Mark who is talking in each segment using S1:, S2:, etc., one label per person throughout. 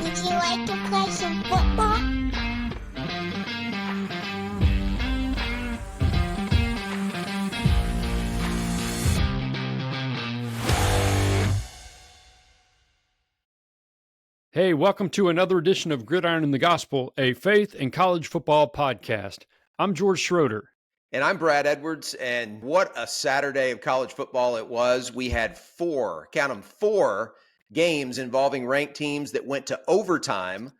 S1: Would you like to play some football?
S2: Hey, welcome to another edition of Gridiron and the Gospel, a faith and college football podcast. I'm George Schroeder.
S3: And I'm Brad Edwards, and what a Saturday of college football it was. We had four games involving ranked teams that went to overtime.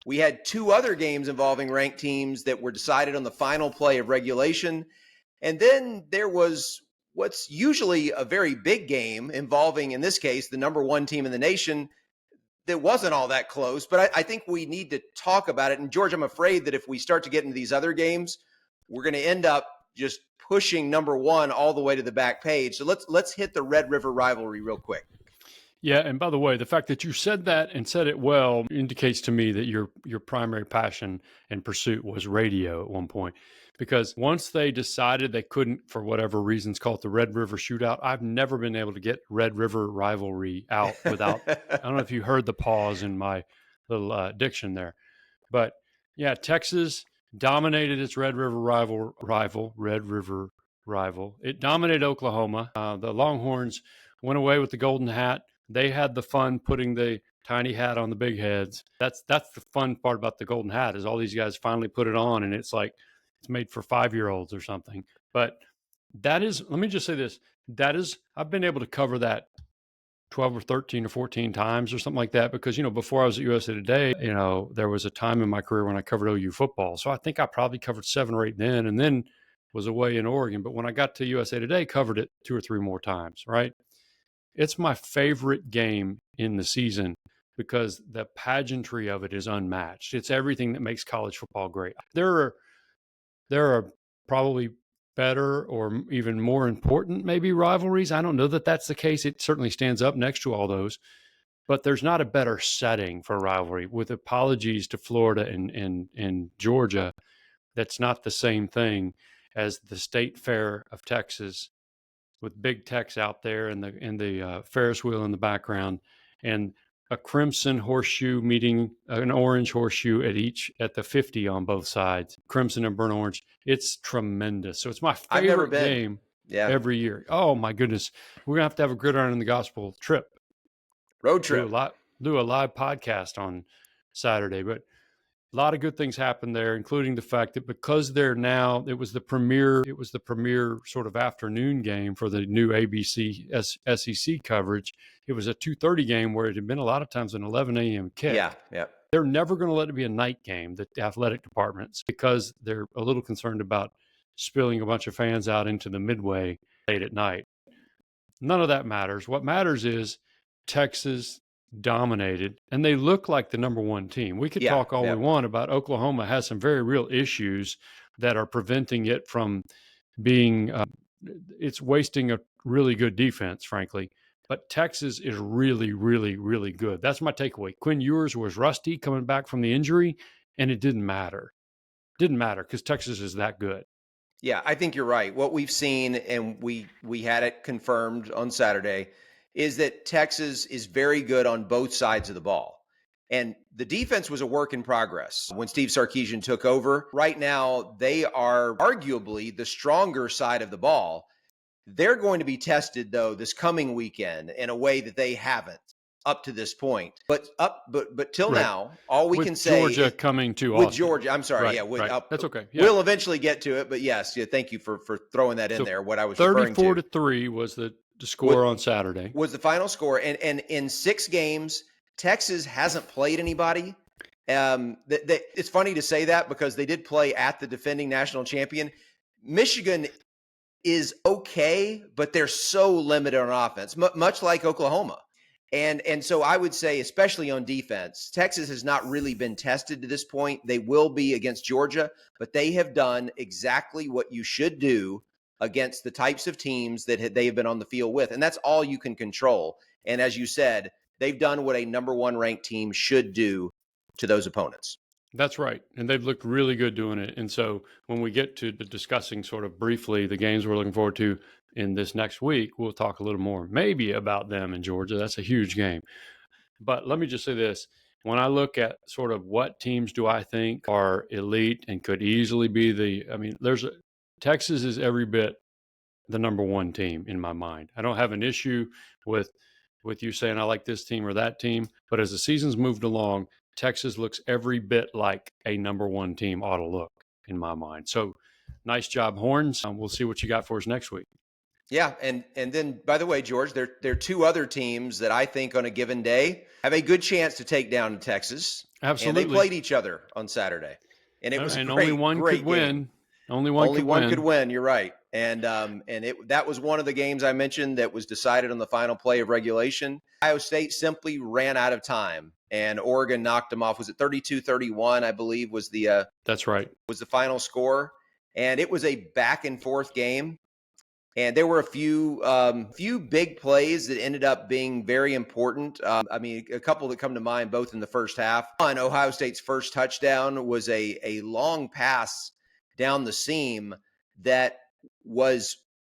S3: We had two other games involving ranked teams that were decided on the final play of regulation. And then there was what's usually a very big game involving, in this case, the number one team in the nation that wasn't all that close. But I think we need to talk about it. And George, I'm afraid that if we start to get into these other games, we're going to end up just pushing number one all the way to the back page. So let's hit the Red River Rivalry real quick.
S2: Yeah, and by the way, the fact that you said that and said it well indicates to me that your primary passion and pursuit was radio at one point. Because once they decided they couldn't, for whatever reasons, call it the Red River Shootout, I've never been able to get Red River Rivalry out without, I don't know if you heard the pause in my little diction there. But yeah, Texas dominated its Red River rival. It dominated Oklahoma. The Longhorns went away with the golden hat. They had the fun putting the tiny hat on the big heads. That's the fun part about the golden hat is all these guys finally put it on, and it's like it's made for 5-year-olds or something. But that is, let me just say this, that is, I've been able to cover that 12 or 13 or 14 times or something like that because, before I was at USA Today, there was a time in my career when I covered OU football. So I think I probably covered 7 or 8 then and then was away in Oregon. But when I got to USA Today, covered it 2 or 3 more times, right? It's my favorite game in the season because the pageantry of it is unmatched. It's everything that makes college football great. There are probably better or even more important maybe rivalries. I don't know that that's the case. It certainly stands up next to all those, but there's not a better setting for rivalry. With apologies to Florida and Georgia, that's not the same thing as the State Fair of Texas with Big Tex out there and the Ferris wheel in the background and a crimson horseshoe meeting an orange horseshoe at the 50 on both sides, crimson and burnt orange. It's tremendous. So it's my favorite game every year. Oh my goodness. We're going to have a Gridiron in the Gospel trip.
S3: Road trip.
S2: Do a live podcast on Saturday, but a lot of good things happened there, including the fact that because it was the premier sort of afternoon game for the new ABC SEC coverage. It was a 2:30 game where it had been a lot of times an 11 a.m. kick.
S3: Yeah.
S2: They're never going to let it be a night game, the athletic departments, because they're a little concerned about spilling a bunch of fans out into the midway late at night. None of that matters. What matters is Texas dominated, and they look like the number one team. We could talk all we want about Oklahoma has some very real issues that are preventing it from being, it's wasting a really good defense, frankly. But Texas is really, really, really good. That's my takeaway. Quinn Ewers was rusty coming back from the injury, and it didn't matter. Didn't matter because Texas is that good.
S3: Yeah, I think you're right. What we've seen, and we had it confirmed on Saturday, is that Texas is very good on both sides of the ball. And the defense was a work in progress when Steve Sarkisian took over. Right now, they are arguably the stronger side of the ball. They're going to be tested, though, this coming weekend in a way that they haven't up to this point. But till now, all we can say
S2: Georgia coming to
S3: with
S2: Austin.
S3: Georgia. I'm sorry,
S2: that's okay. Yeah.
S3: We'll eventually get to it, but yes, thank you for throwing that in there. What I was referring to,
S2: 34-3 was the score on Saturday.
S3: Was the final score, and in 6 games, Texas hasn't played anybody. It's funny to say that because they did play at the defending national champion. Michigan is okay, but they're so limited on offense, much like Oklahoma. And so I would say, especially on defense, Texas has not really been tested to this point. They will be against Georgia, but they have done exactly what you should do against the types of teams that they have been on the field with. And that's all you can control. And as you said, they've done what a number one ranked team should do to those opponents.
S2: That's right. And they've looked really good doing it. And so when we get to discussing sort of briefly the games we're looking forward to in this next week, we'll talk a little more maybe about them in Georgia. That's a huge game. But let me just say this. when I look at sort of what teams do I think are elite and could easily be Texas is every bit the number one team in my mind. I don't have an issue with you saying I like this team or that team, but as the season's moved along, Texas looks every bit like a number one team ought to look in my mind. So nice job, Horns. We'll see what you got for us next week.
S3: Yeah, and then by the way, George, there are two other teams that I think on a given day have a good chance to take down Texas.
S2: Absolutely.
S3: And they played each other on Saturday. And it was
S2: only one could win. Only one could win.
S3: You're right. And that was one of the games I mentioned that was decided on the final play of regulation. Ohio State simply ran out of time, and Oregon knocked them off. Was it 32-31, I believe, was the
S2: That's right.
S3: Was the final score. And it was a back and forth game. And there were a few big plays that ended up being very important. A couple that come to mind, both in the first half. On Ohio State's first touchdown was a long pass down the seam that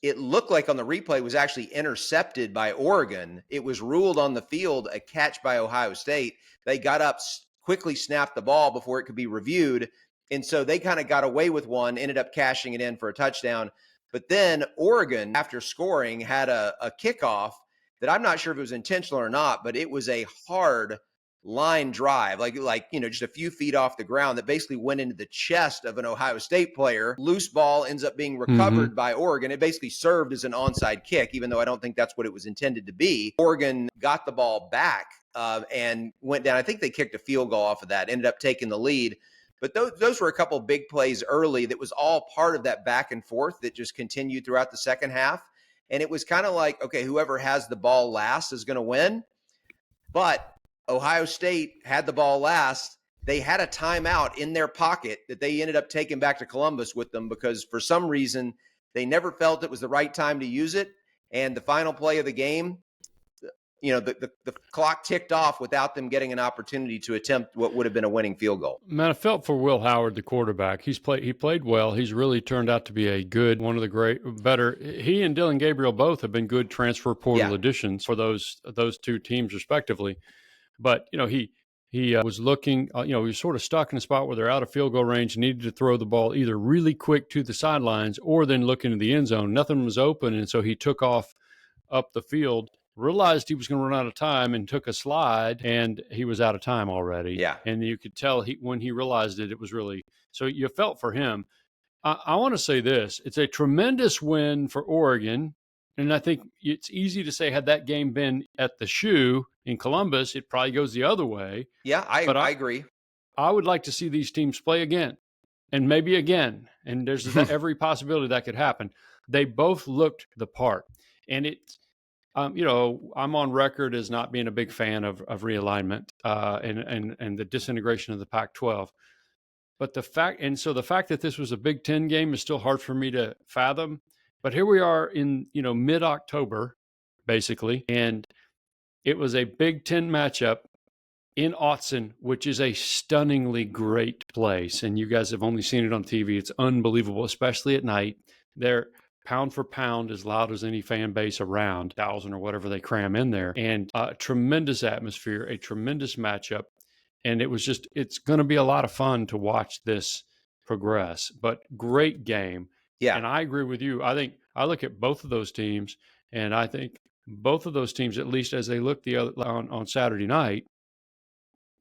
S3: it looked like on the replay was actually intercepted by Oregon. It was ruled on the field a catch by Ohio State. They got up, quickly snapped the ball before it could be reviewed. And so they kind of got away with one, ended up cashing it in for a touchdown. But then Oregon, after scoring, had a kickoff that I'm not sure if it was intentional or not, but it was a hard line drive, just a few feet off the ground that basically went into the chest of an Ohio State player. Loose ball ends up being recovered by Oregon. It basically served as an onside kick, even though I don't think that's what it was intended to be. Oregon got the ball back and went down. I think they kicked a field goal off of that, ended up taking the lead. But those were a couple of big plays early that was all part of that back and forth that just continued throughout the second half. And it was kind of like, okay, whoever has the ball last is going to win. But Ohio State had the ball last. They had a timeout in their pocket that they ended up taking back to Columbus with them because for some reason they never felt it was the right time to use it. And the final play of the game, the clock ticked off without them getting an opportunity to attempt what would have been a winning field goal.
S2: Man, I felt for Will Howard, the quarterback. He played well. He's really turned out to be one of the better. He and Dylan Gabriel both have been good transfer portal additions for those two teams respectively. But he was looking. He was sort of stuck in a spot where they're out of field goal range, needed to throw the ball either really quick to the sidelines or then look into the end zone. Nothing was open, and so he took off up the field. Realized he was going to run out of time and took a slide, and he was out of time already.
S3: Yeah.
S2: And you could tell when he realized it was really – so you felt for him. I want to say this. It's a tremendous win for Oregon, and I think it's easy to say had that game been at the Shoe in Columbus, it probably goes the other way.
S3: Yeah, I agree.
S2: I would like to see these teams play again and maybe again, and there's every possibility that could happen. They both looked the part, and it's – I'm on record as not being a big fan of realignment and the disintegration of the Pac-12. But the fact that this was a Big Ten game is still hard for me to fathom. But here we are in mid-October, basically, and it was a Big Ten matchup in Autzen, which is a stunningly great place. And you guys have only seen it on TV. It's unbelievable, especially at night. They're pound for pound as loud as any fan base around, 1,000 or whatever they cram in there, and a tremendous atmosphere, a tremendous matchup. And it's going to be a lot of fun to watch this progress, but great game.
S3: Yeah.
S2: And I agree with you. I think I look at both of those teams, and I think both of those teams, at least as they look on Saturday night,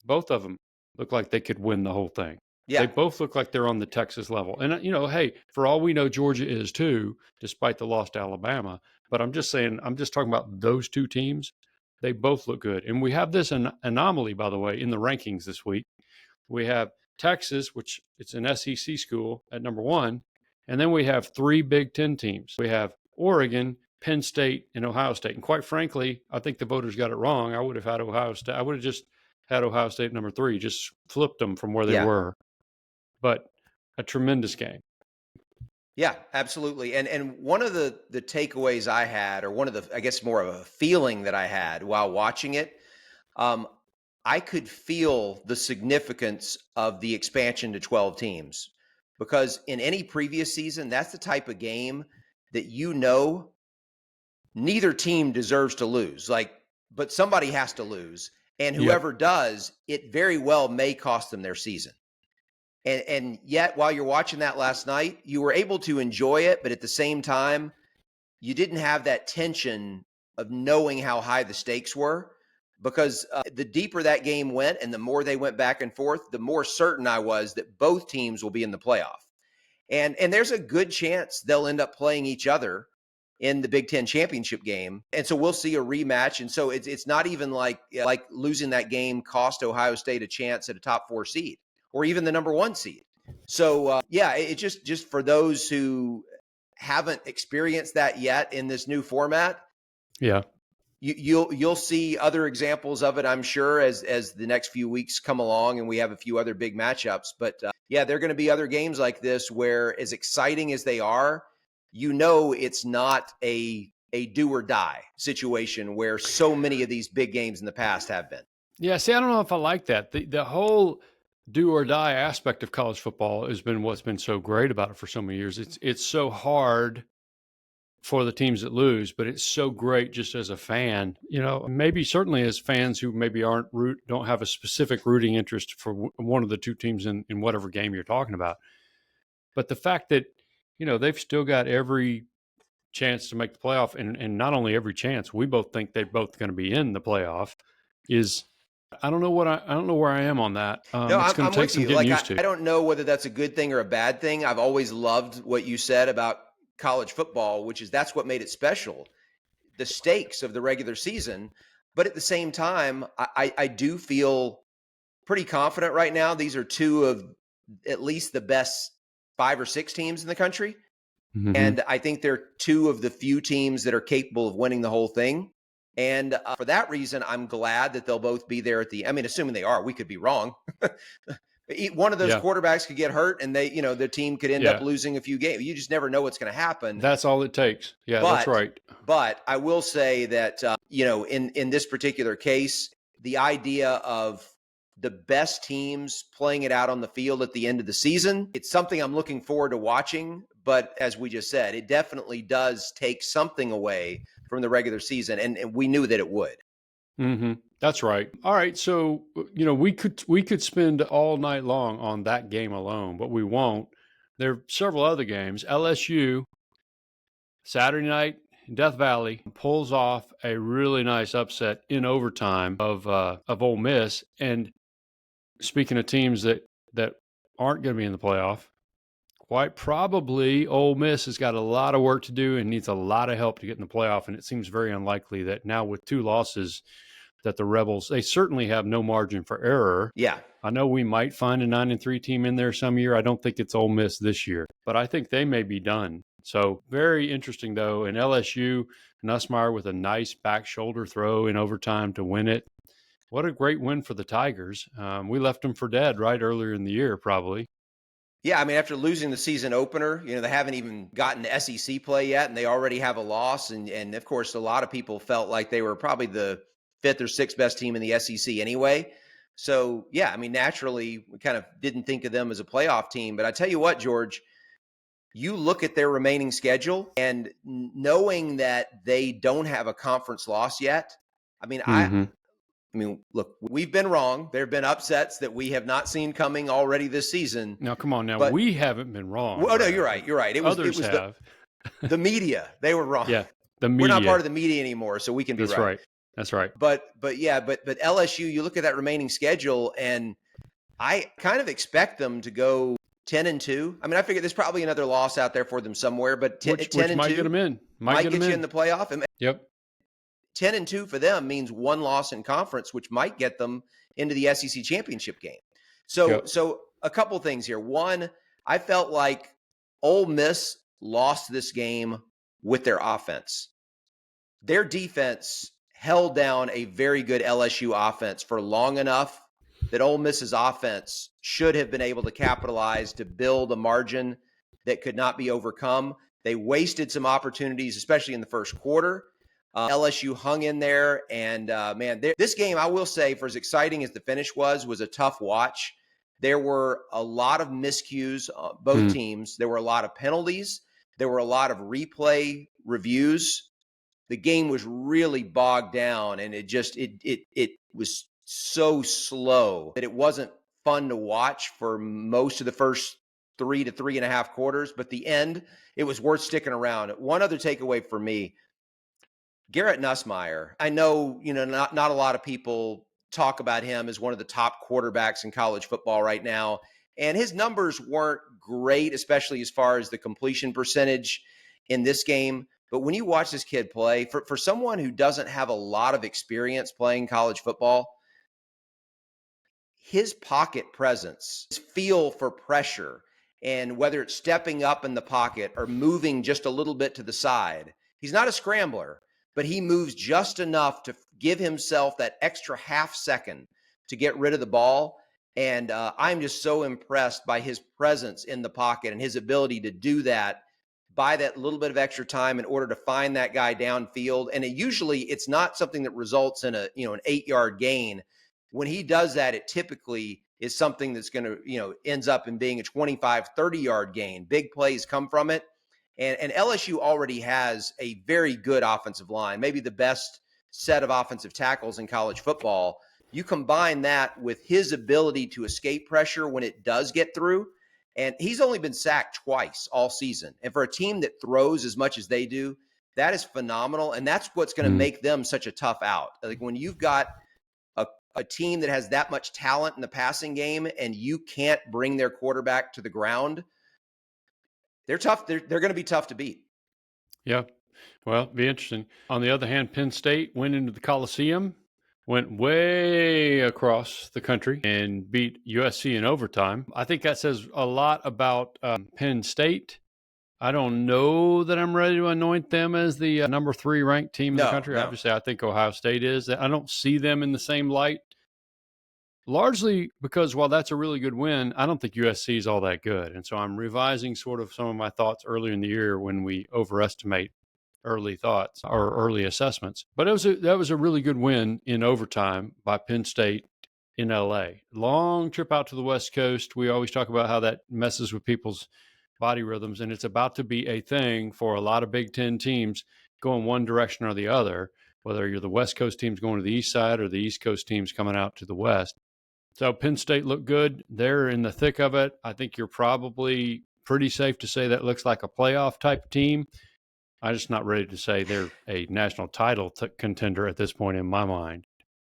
S2: both of them look like they could win the whole thing. Yeah. They both look like they're on the Texas level. And, hey, for all we know, Georgia is too, despite the loss to Alabama. But I'm just saying, I'm just talking about those two teams. They both look good. And we have this anomaly, by the way, in the rankings this week. We have Texas, which it's an SEC school at number 1. And then we have 3 Big Ten teams. We have Oregon, Penn State, and Ohio State. And quite frankly, I think the voters got it wrong. I would have had Ohio State. I would have just had Ohio State number 3, just flipped them from where they were. But a tremendous game.
S3: Yeah, absolutely. And one of the takeaways I had, or one of the, I guess more of a feeling that I had while watching it, I could feel the significance of the expansion to 12 teams. Because in any previous season, that's the type of game that neither team deserves to lose. But somebody has to lose. And
S2: Yep.
S3: whoever does, it very well may cost them their season. And yet, while you're watching that last night, you were able to enjoy it, but at the same time, you didn't have that tension of knowing how high the stakes were, because the deeper that game went and the more they went back and forth, the more certain I was that both teams will be in the playoff. And there's a good chance they'll end up playing each other in the Big Ten championship game. And so we'll see a rematch. And so it's not even like losing that game cost Ohio State a chance at a top 4 seed or even the number 1 seed. So it just for those who haven't experienced that yet in this new format.
S2: Yeah.
S3: You'll see other examples of it, I'm sure, as the next few weeks come along and we have a few other big matchups. But there are going to be other games like this where, as exciting as they are, it's not a do or die situation where so many of these big games in the past have been.
S2: Yeah. See, I don't know if I like that. The whole do or die aspect of college football has been what's been so great about it for so many years. It's so hard for the teams that lose, but it's so great just as a fan, maybe certainly as fans who maybe don't have a specific rooting interest for one of the two teams in whatever game you're talking about. But the fact that, they've still got every chance to make the playoff, and not only every chance, we both think they're both going to be in the playoff is, I don't know where I am on that.
S3: No,
S2: it's going to take some getting used to.
S3: I don't know whether that's a good thing or a bad thing. I've always loved what you said about college football, which is that's what made it special, the stakes of the regular season. But at the same time, I do feel pretty confident right now. These are two of at least the best 5 or 6 teams in the country.
S2: Mm-hmm.
S3: And I think they're two of the few teams that are capable of winning the whole thing. And for that reason, I'm glad that they'll both be there assuming they are. We could be wrong. One of those quarterbacks could get hurt and their team could end up losing a few games. You just never know what's going to happen.
S2: That's all it takes. Yeah, that's right.
S3: But I will say that, in this particular case, the idea of the best teams playing it out on the field at the end of the season, it's something I'm looking forward to watching. But as we just said, it definitely does take something away from the regular season. And we knew that it would.
S2: Mm-hmm. That's right. All right. So, we could spend all night long on that game alone, but we won't. There are several other games. LSU, Saturday night in Death Valley, pulls off a really nice upset in overtime of Ole Miss. And speaking of teams that aren't going to be in the playoff, quite probably Ole Miss has got a lot of work to do and needs a lot of help to get in the playoff. And it seems very unlikely that now with 2 losses that the Rebels, they certainly have no margin for error.
S3: Yeah.
S2: I know we might find a 9-3 team in there some year. I don't think it's Ole Miss this year, but I think they may be done. So very interesting though. And LSU, Nussmeier with a nice back shoulder throw in overtime to win it. What a great win for the Tigers. We left them for dead right earlier in the year, probably.
S3: Yeah, after losing the season opener, they haven't even gotten to SEC play yet, and they already have a loss. And of course, a lot of people felt like they were probably the 5th or 6th best team in the SEC anyway. So, naturally, we kind of didn't think of them as a playoff team. But I tell you what, George, you look at their remaining schedule, and knowing that they don't have a conference loss yet, look, we've been wrong. There have been upsets that we have not seen coming already this season.
S2: Now, come on. Now, we haven't been wrong.
S3: Well, no, you're right.
S2: Others have.
S3: The media. They were wrong.
S2: Yeah, the media.
S3: We're not part of the media anymore, so we can be right.
S2: That's right.
S3: But LSU, you look at that remaining schedule, and I kind of expect them to go 10-2. I figure there's probably another loss out there for them somewhere, but 10-2
S2: might get them in.
S3: Might get you in the playoff.
S2: Yep.
S3: 10-2 for them means 1 loss in conference, which might get them into the SEC championship game. So a couple things here. One, I felt like Ole Miss lost this game with their offense. Their defense held down a very good LSU offense for long enough that Ole Miss's offense should have been able to capitalize to build a margin that could not be overcome. They wasted some opportunities, especially in the first quarter. LSU hung in there, and this game, I will say, for as exciting as the finish was a tough watch. There were a lot of miscues, both teams. There were a lot of penalties. There were a lot of replay reviews. The game was really bogged down, and it was so slow that it wasn't fun to watch for most of the first 3 to 3.5 quarters. But the end, it was worth sticking around. One other takeaway for me, Garrett Nussmeier. I know, not a lot of people talk about him as one of the top quarterbacks in college football right now. And his numbers weren't great, especially as far as the completion percentage in this game. But when you watch this kid play, for someone who doesn't have a lot of experience playing college football, his pocket presence, his feel for pressure, and whether it's stepping up in the pocket or moving just a little bit to the side, he's not a scrambler, but he moves just enough to give himself that extra half second to get rid of the ball. And I'm just so impressed by his presence in the pocket and his ability to do that, by that little bit of extra time in order to find that guy downfield. And usually it's not something that results in an 8-yard gain. When he does that, it typically is something that's going to, ends up in being a 25, 30-yard gain. Big plays come from it. And LSU already has a very good offensive line, maybe the best set of offensive tackles in college football. You combine that with his ability to escape pressure when it does get through, and he's only been sacked twice all season. And for a team that throws as much as they do, that is phenomenal. And that's what's going to make them such a tough out. Like when you've got a team that has that much talent in the passing game and you can't bring their quarterback to the ground, they're tough. They're going to be tough to beat.
S2: Yeah. Well, it'd be interesting. On the other hand, Penn State went into the Coliseum, went way across the country and beat USC in overtime. I think that says a lot about Penn State. I don't know that I'm ready to anoint them as the number 3 ranked team in the country. Obviously, I think Ohio State is. I don't see them in the same light, largely because while that's a really good win, I don't think USC is all that good. And so I'm revising sort of some of my thoughts earlier in the year when we overestimate early thoughts or early assessments. But that was a really good win in overtime by Penn State in LA. Long trip out to the West Coast. We always talk about how that messes with people's body rhythms, and it's about to be a thing for a lot of Big Ten teams going one direction or the other, whether you're the West Coast teams going to the east side or the East Coast teams coming out to the west. So Penn State looked good. They're in the thick of it. I think you're probably pretty safe to say that looks like a playoff type team. I'm just not ready to say they're a national title contender at this point in my mind.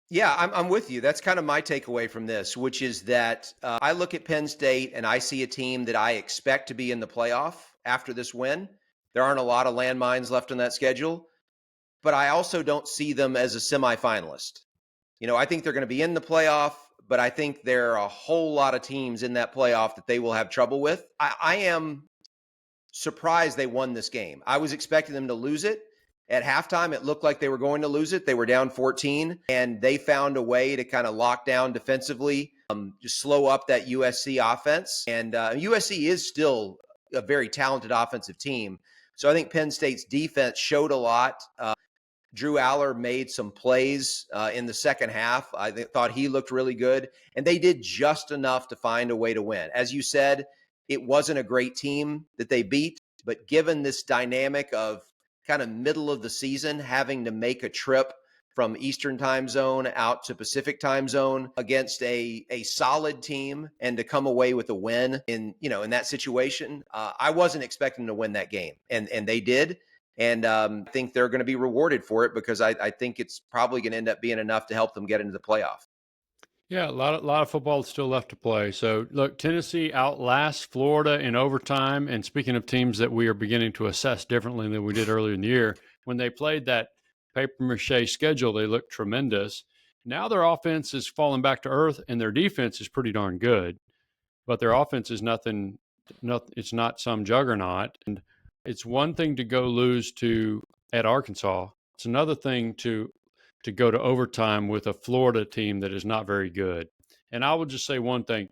S3: Yeah, I'm with you. That's kind of my takeaway from this, which is that I look at Penn State and I see a team that I expect to be in the playoff after this win. There aren't a lot of landmines left on that schedule, but I also don't see them as a semifinalist. I think they're going to be in the playoff, but I think there are a whole lot of teams in that playoff that they will have trouble with. I am surprised they won this game. I was expecting them to lose it. At halftime, it looked like they were going to lose it. They were down 14, and they found a way to kind of lock down defensively, just slow up that USC offense. And USC is still a very talented offensive team. So I think Penn State's defense showed a lot. Drew Aller made some plays in the second half. I thought he looked really good, and they did just enough to find a way to win. As you said, it wasn't a great team that they beat, but given this dynamic of kind of middle of the season, having to make a trip from Eastern time zone out to Pacific time zone against a solid team and to come away with a win in that situation, I wasn't expecting to win that game, and they did. And I think they're going to be rewarded for it because I think it's probably going to end up being enough to help them get into the playoff.
S2: Yeah, a lot of football still left to play. So, look, Tennessee outlasts Florida in overtime. And speaking of teams that we are beginning to assess differently than we did earlier in the year, when they played that papier-mâché schedule, they looked tremendous. Now their offense is falling back to earth, and their defense is pretty darn good. But their offense is nothing. It's not some juggernaut. And it's one thing to go lose at Arkansas. It's another thing to go to overtime with a Florida team that is not very good. And I will just say one thing.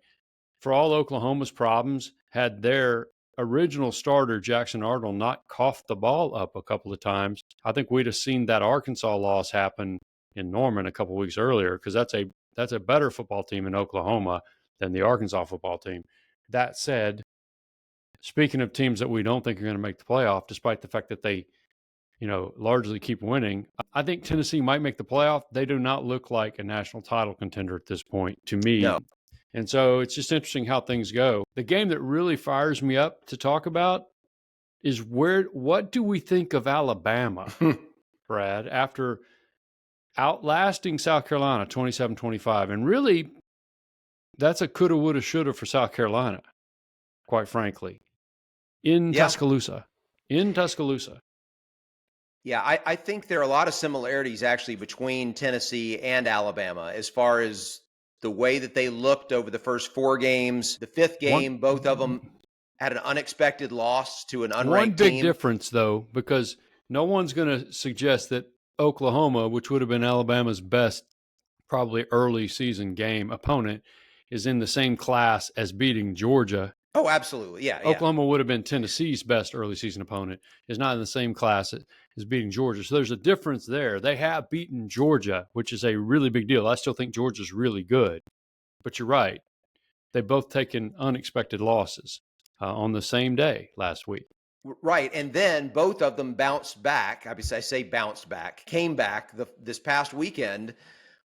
S2: For all Oklahoma's problems, had their original starter, Jackson Arnold, not coughed the ball up a couple of times, I think we'd have seen that Arkansas loss happen in Norman a couple of weeks earlier, because that's a better football team in Oklahoma than the Arkansas football team. That said, speaking of teams that we don't think are going to make the playoff, despite the fact that they largely keep winning. I think Tennessee might make the playoff. They do not look like a national title contender at this point to me.
S3: No.
S2: And so it's just interesting how things go. The game that really fires me up to talk about is what do we think of Alabama, Brad, after outlasting South Carolina 27-25? And really, that's a coulda, woulda, shoulda for South Carolina, quite frankly, in Tuscaloosa.
S3: Yeah, I think there are a lot of similarities actually between Tennessee and Alabama as far as the way that they looked over the first 4 games. The 5th game, both of them had an unexpected loss to an unranked
S2: One big
S3: team.
S2: difference, though, because no one's going to suggest that Oklahoma, which would have been Alabama's best probably early season game opponent, is in the same class as beating Georgia.
S3: Oh, absolutely. Yeah.
S2: Oklahoma would have been Tennessee's best early season opponent, is not in the same class as beating Georgia. So there's a difference there. They have beaten Georgia, which is a really big deal. I still think Georgia's really good. But you're right. They've both taken unexpected losses on the same day last week.
S3: Right. And then both of them bounced back. I say bounced back, came back this past weekend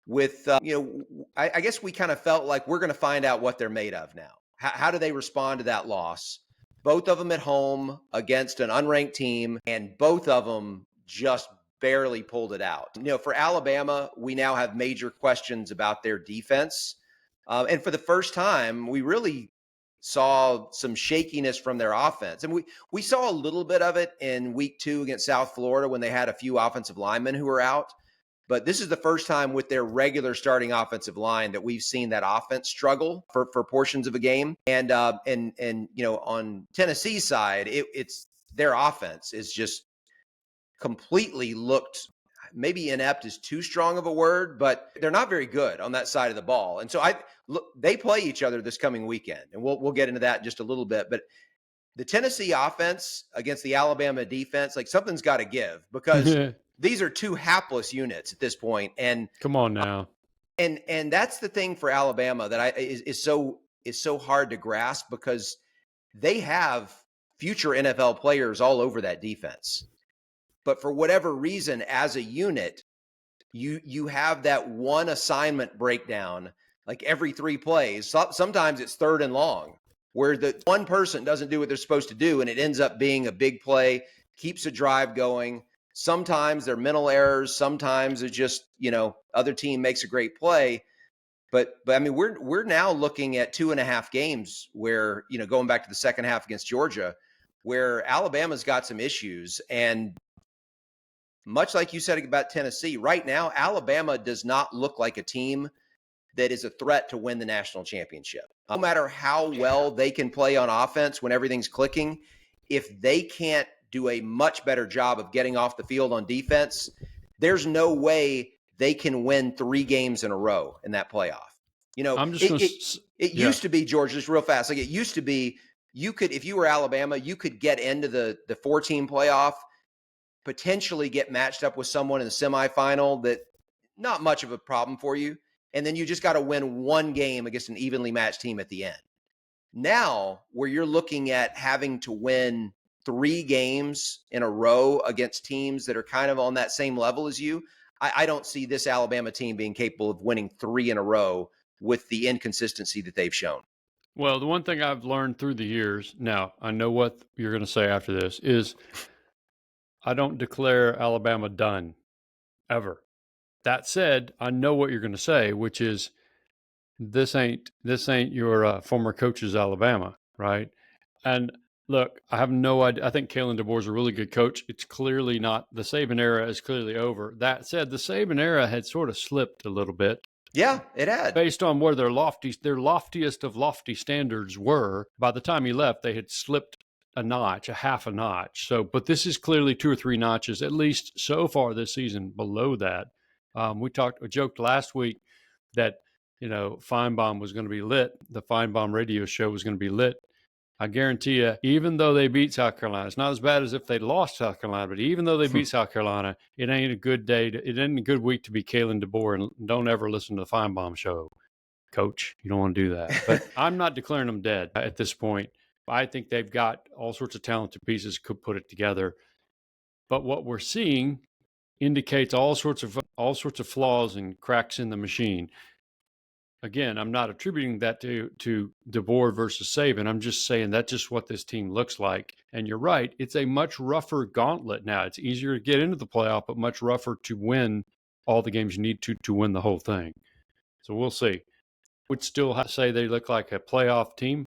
S3: with, I guess we kind of felt like we're going to find out what they're made of now. How do they respond to that loss? Both of them at home against an unranked team, and both of them just barely pulled it out. For Alabama, we now have major questions about their defense. And for the first time, we really saw some shakiness from their offense. And we saw a little bit of it in week 2 against South Florida when they had a few offensive linemen who were out. But this is the first time with their regular starting offensive line that we've seen that offense struggle for portions of a game. And on Tennessee's side, it's their offense is just completely looked, maybe inept is too strong of a word, but they're not very good on that side of the ball. And so they play each other this coming weekend, and we'll get into that in just a little bit. But the Tennessee offense against the Alabama defense, like something's got to give, because these are 2 hapless units at this point. And
S2: come on now.
S3: And that's the thing for Alabama that is so hard to grasp, because they have future NFL players all over that defense. But for whatever reason, as a unit, you have that one assignment breakdown like every 3 plays. Sometimes it's 3rd and long, where the one person doesn't do what they're supposed to do, and it ends up being a big play, keeps a drive going. Sometimes they're mental errors. Sometimes it's just, other team makes a great play. But I mean, we're now looking at 2.5 games where, going back to the second half against Georgia, where Alabama's got some issues. And much like you said about Tennessee, right now, Alabama does not look like a team that is a threat to win the national championship. No matter how well they can play on offense when everything's clicking, if they can't do a much better job of getting off the field on defense, there's no way they can win 3 games in a row in that playoff. It used to be, George, just real fast. Like it used to be, you could, if you were Alabama, you could get into the 4-team playoff, potentially get matched up with someone in the semifinal that not much of a problem for you. And then you just got to win 1 game against an evenly matched team at the end. Now, where you're looking at having to win 3 games in a row against teams that are kind of on that same level as you, I don't see this Alabama team being capable of winning 3 in a row with the inconsistency that they've shown.
S2: Well, the one thing I've learned through the years, now I know what you're going to say after this, is I don't declare Alabama done, ever. That said, I know what you're going to say, which is this ain't your former coach's Alabama, right? And look, I have no idea. I think Kalen DeBoer's a really good coach. It's clearly not. The Saban era is clearly over. That said, the Saban era had sort of slipped a little bit.
S3: Yeah, it had.
S2: Based on where their loftiest of lofty standards were, by the time he left, they had slipped a half a notch. So, but this is clearly 2 or 3 notches, at least so far this season, below that. We joked last week that, Feinbaum was going to be lit. The Feinbaum radio show was going to be lit. I guarantee you, even though they beat South Carolina, it's not as bad as if they lost South Carolina, but even though they beat South Carolina, it ain't a good day. It ain't a good week to be Kalen DeBoer, and don't ever listen to the Feinbaum show, Coach. You don't want to do that. But I'm not declaring them dead at this point. I think they've got all sorts of talented pieces, could put it together. But what we're seeing indicates all sorts of flaws and cracks in the machine. Again, I'm not attributing that to DeBoer versus Saban. I'm just saying that's just what this team looks like. And you're right, it's a much rougher gauntlet now. It's easier to get into the playoff, but much rougher to win all the games you need to win the whole thing. So we'll see. Would still have to say they look like a playoff team,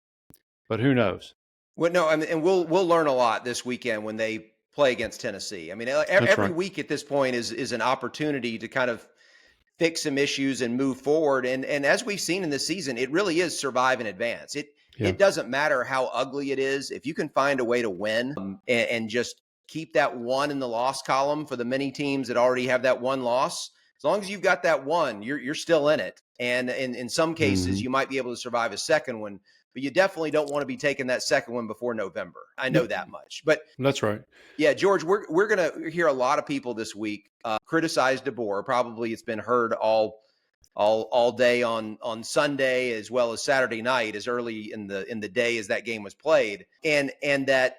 S2: but who knows?
S3: Well, no, I mean, and we'll learn a lot this weekend when they play against Tennessee. I mean, every week at this point is an opportunity to kind of fix some issues and move forward. And as we've seen in this season, it really is survive and advance. It doesn't matter how ugly it is. If you can find a way to win and just keep that one in the loss column for the many teams that already have that one loss, as long as you've got that one, you're still in it. And in some cases, you might be able to survive a second one, but you definitely don't want to be taking that second one before November. I know that much. But
S2: that's right.
S3: Yeah, George, we're going to hear a lot of people this week criticize DeBoer. Probably it's been heard all day on Sunday as well as Saturday night, as early in the day as that game was played, and that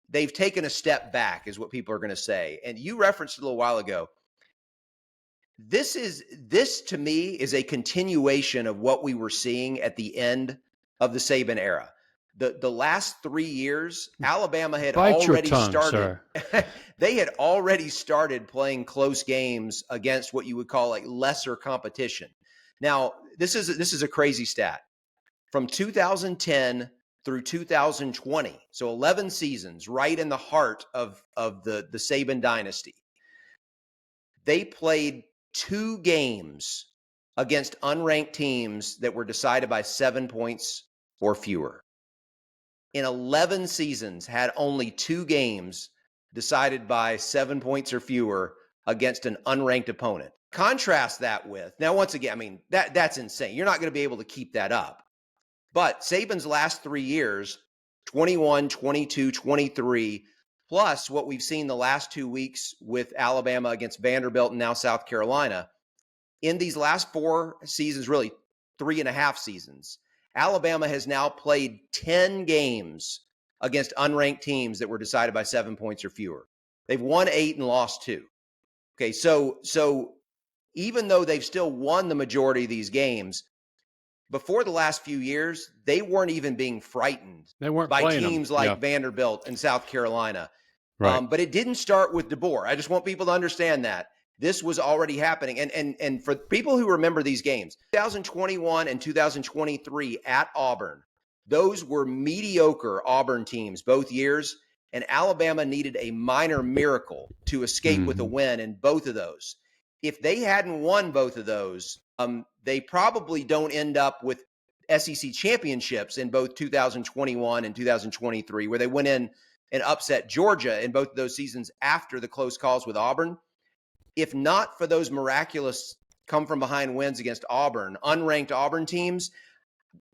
S3: they've taken a step back is what people are going to say. And you referenced a little while ago. This to me is a continuation of what we were seeing at the end of the Saban era. The last 3 years, Alabama had already started. They had already started playing close games against what you would call like lesser competition. Now, this is a crazy stat. From 2010 through 2020, so 11 seasons, right in the heart of the Saban dynasty, they played 2 games against unranked teams that were decided by 7 points or fewer. In 11 seasons, had only 2 games decided by 7 points or fewer against an unranked opponent. Contrast that with, now once again, I mean, that's insane. You're not going to be able to keep that up. But Saban's last 3 years, 21, 22, 23, plus what we've seen the last 2 weeks with Alabama against Vanderbilt and now South Carolina, in these last 4 seasons, really 3.5 seasons, Alabama has now played 10 games against unranked teams that were decided by 7 points or fewer. They've won 8 and lost 2. Okay, so even though they've still won the majority of these games, before the last few years, they weren't even being frightened by teams like Vanderbilt and South Carolina. Right. But it didn't start with DeBoer. I just want people to understand that. This was already happening. And for people who remember these games, 2021 and 2023 at Auburn, those were mediocre Auburn teams both years, and Alabama needed a minor miracle to escape with a win in both of those. If they hadn't won both of those, they probably don't end up with SEC championships in both 2021 and 2023, where they went in and upset Georgia in both of those seasons after the close calls with Auburn. If not for those miraculous come-from-behind wins against Auburn, unranked Auburn teams,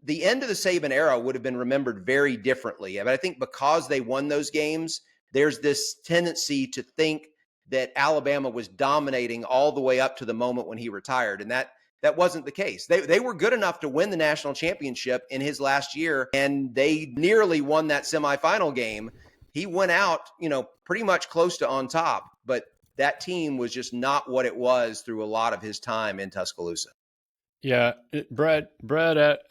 S3: the end of the Saban era would have been remembered very differently. But I think because they won those games, there's this tendency to think that Alabama was dominating all the way up to the moment when he retired, and that wasn't the case. They were good enough to win the national championship in his last year, and they nearly won that semifinal game. He went out, pretty much close to on top, but that team was just not what it was through a lot of his time in Tuscaloosa.
S2: Yeah, Brad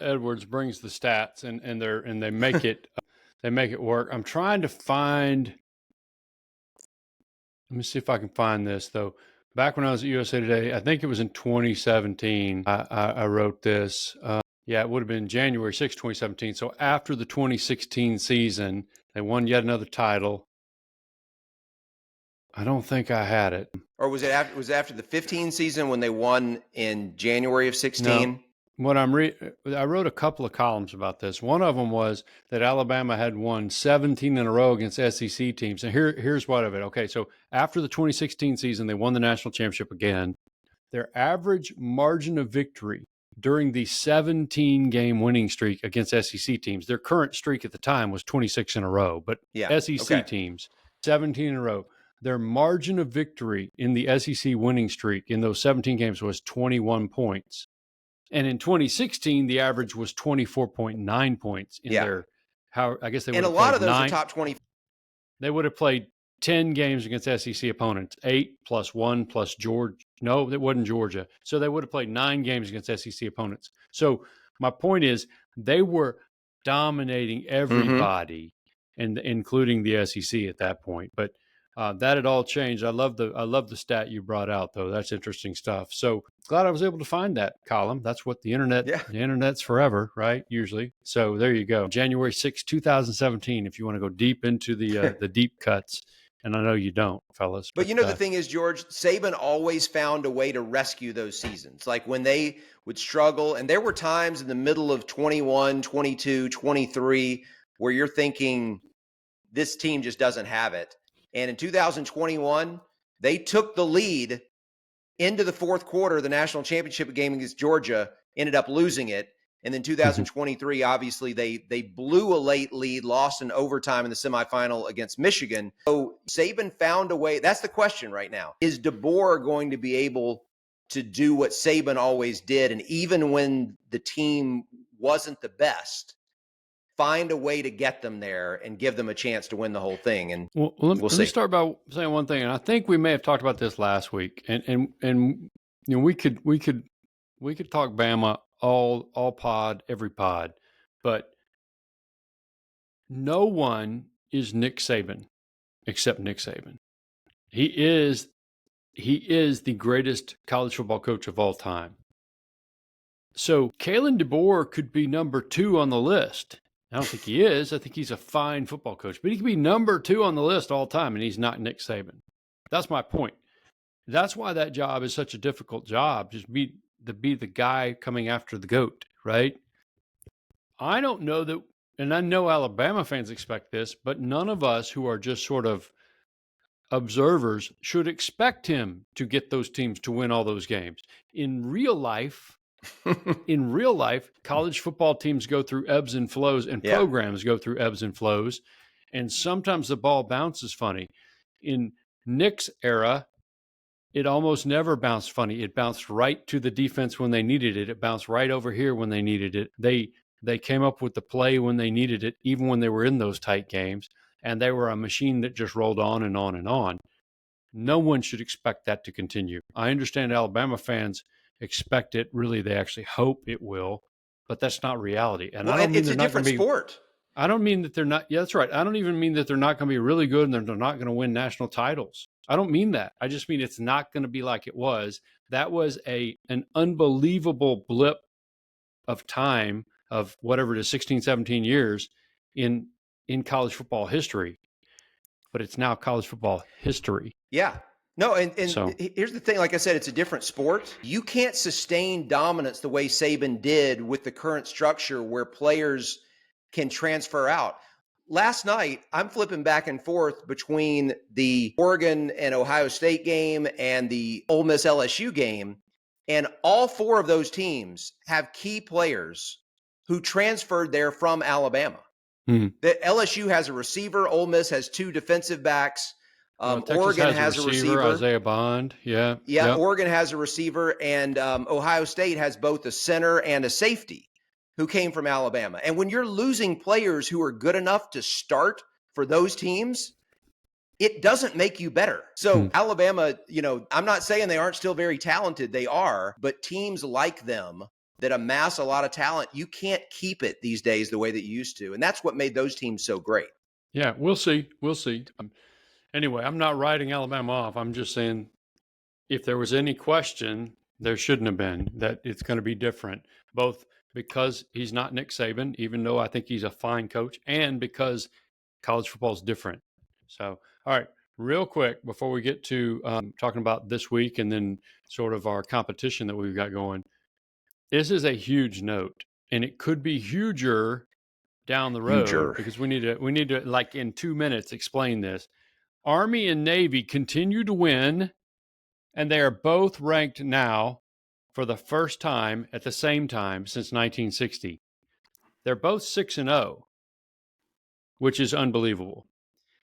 S2: Edwards brings the stats, and they make it they make it work. I'm trying to find. Let me see if I can find this though. Back when I was at USA Today, I think it was in 2017. I wrote this. It would have been January 6, 2017. So after the 2016 season, they won yet another title. I don't think I had it.
S3: Or was it after the 15 season when they won in January of 16?
S2: No. What I wrote a couple of columns about this. One of them was that Alabama had won 17 in a row against SEC teams. And here's what of it. Okay, so after the 2016 season, they won the national championship again. Their average margin of victory during the 17-game winning streak against SEC teams, their current streak at the time was 26 in a row. But SEC teams, 17 in a row. Their margin of victory in the SEC winning streak in those 17 games was 21 points. And in 2016, the average was 24.9 points in their, I guess they would have played. And a lot
S3: of those are top 20.
S2: They would have played 10 games against SEC opponents, 8 plus 1 plus Georgia. No, it wasn't Georgia. So they would have played 9 games against SEC opponents. So my point is they were dominating everybody, and including the SEC at that point. But that had all changed. I love the stat you brought out, though. That's interesting stuff. So glad I was able to find that column. That's what the internet's forever, right? Usually. So there you go. January 6, 2017, if you want to go deep into the deep cuts. And I know you don't, fellas.
S3: But you know, the thing is, George, Saban always found a way to rescue those seasons. Like when they would struggle, and there were times in the middle of 21, 22, 23, where you're thinking this team just doesn't have it. And in 2021, they took the lead into the fourth quarter of the national championship game against Georgia, ended up losing it. And then 2023, obviously, they blew a late lead, lost in overtime in the semifinal against Michigan. So Saban found a way. That's the question right now. Is DeBoer going to be able to do what Saban always did? And even when the team wasn't the best, find a way to get them there and give them a chance to win the whole thing. And
S2: let me start by saying one thing. And I think we may have talked about this last week. And you know, we could talk Bama all pod, every pod, but no one is Nick Saban except Nick Saban. He is the greatest college football coach of all time. So Kalen DeBoer could be number 2 on the list. I don't think he is. I think he's a fine football coach, but he could be number 2 on the list all time, and he's not Nick Saban. That's my point. That's why that job is such a difficult job. Just be the guy coming after the GOAT, right? I don't know that, and I know Alabama fans expect this, but none of us who are just sort of observers should expect him to get those teams to win all those games. In real life, college football teams go through ebbs and flows, and programs go through ebbs and flows, and sometimes the ball bounces funny. In Nick's era, it almost never bounced funny. It bounced right to the defense when they needed it. It bounced right over here when they needed it. They came up with the play when they needed it, even when they were in those tight games, and they were a machine that just rolled on and on and on. No one should expect that to continue. I understand Alabama fans expect it. Really, they actually hope it will, but that's not reality. And I don't mean
S3: it's a different sport.
S2: I don't mean that they're not. Yeah, that's right. I don't even mean that they're not going to be really good and they're not going to win national titles. I don't mean that. I just mean it's not going to be like it was. That was an unbelievable blip of time of whatever it is, 16, 17 years in college football history. But it's now college football history.
S3: Yeah. No, and so, here's the thing. Like I said, it's a different sport. You can't sustain dominance the way Saban did with the current structure where players can transfer out. Last night, I'm flipping back and forth between the Oregon and Ohio State game and the Ole Miss LSU game, and all 4 of those teams have key players who transferred there from Alabama. The LSU has a receiver. Ole Miss has 2 defensive backs. Oregon has a receiver.
S2: Isaiah Bond. Yeah.
S3: Yep. Oregon has a receiver, and Ohio State has both a center and a safety who came from Alabama. And when you're losing players who are good enough to start for those teams, it doesn't make you better. So Alabama, I'm not saying they aren't still very talented. They are, but teams like them that amass a lot of talent, you can't keep it these days the way that you used to. And that's what made those teams so great.
S2: Yeah, we'll see. Anyway, I'm not writing Alabama off. I'm just saying if there was any question, there shouldn't have been, that it's going to be different, both because he's not Nick Saban, even though I think he's a fine coach, and because college football is different. So, all right, real quick, before we get to talking about this week and then sort of our competition that we've got going, this is a huge note, and it could be huger down the road because we need to, like in 2 minutes, explain this. Army and Navy continue to win, and they are both ranked now for the first time at the same time since 1960. They're both 6-0, which is unbelievable.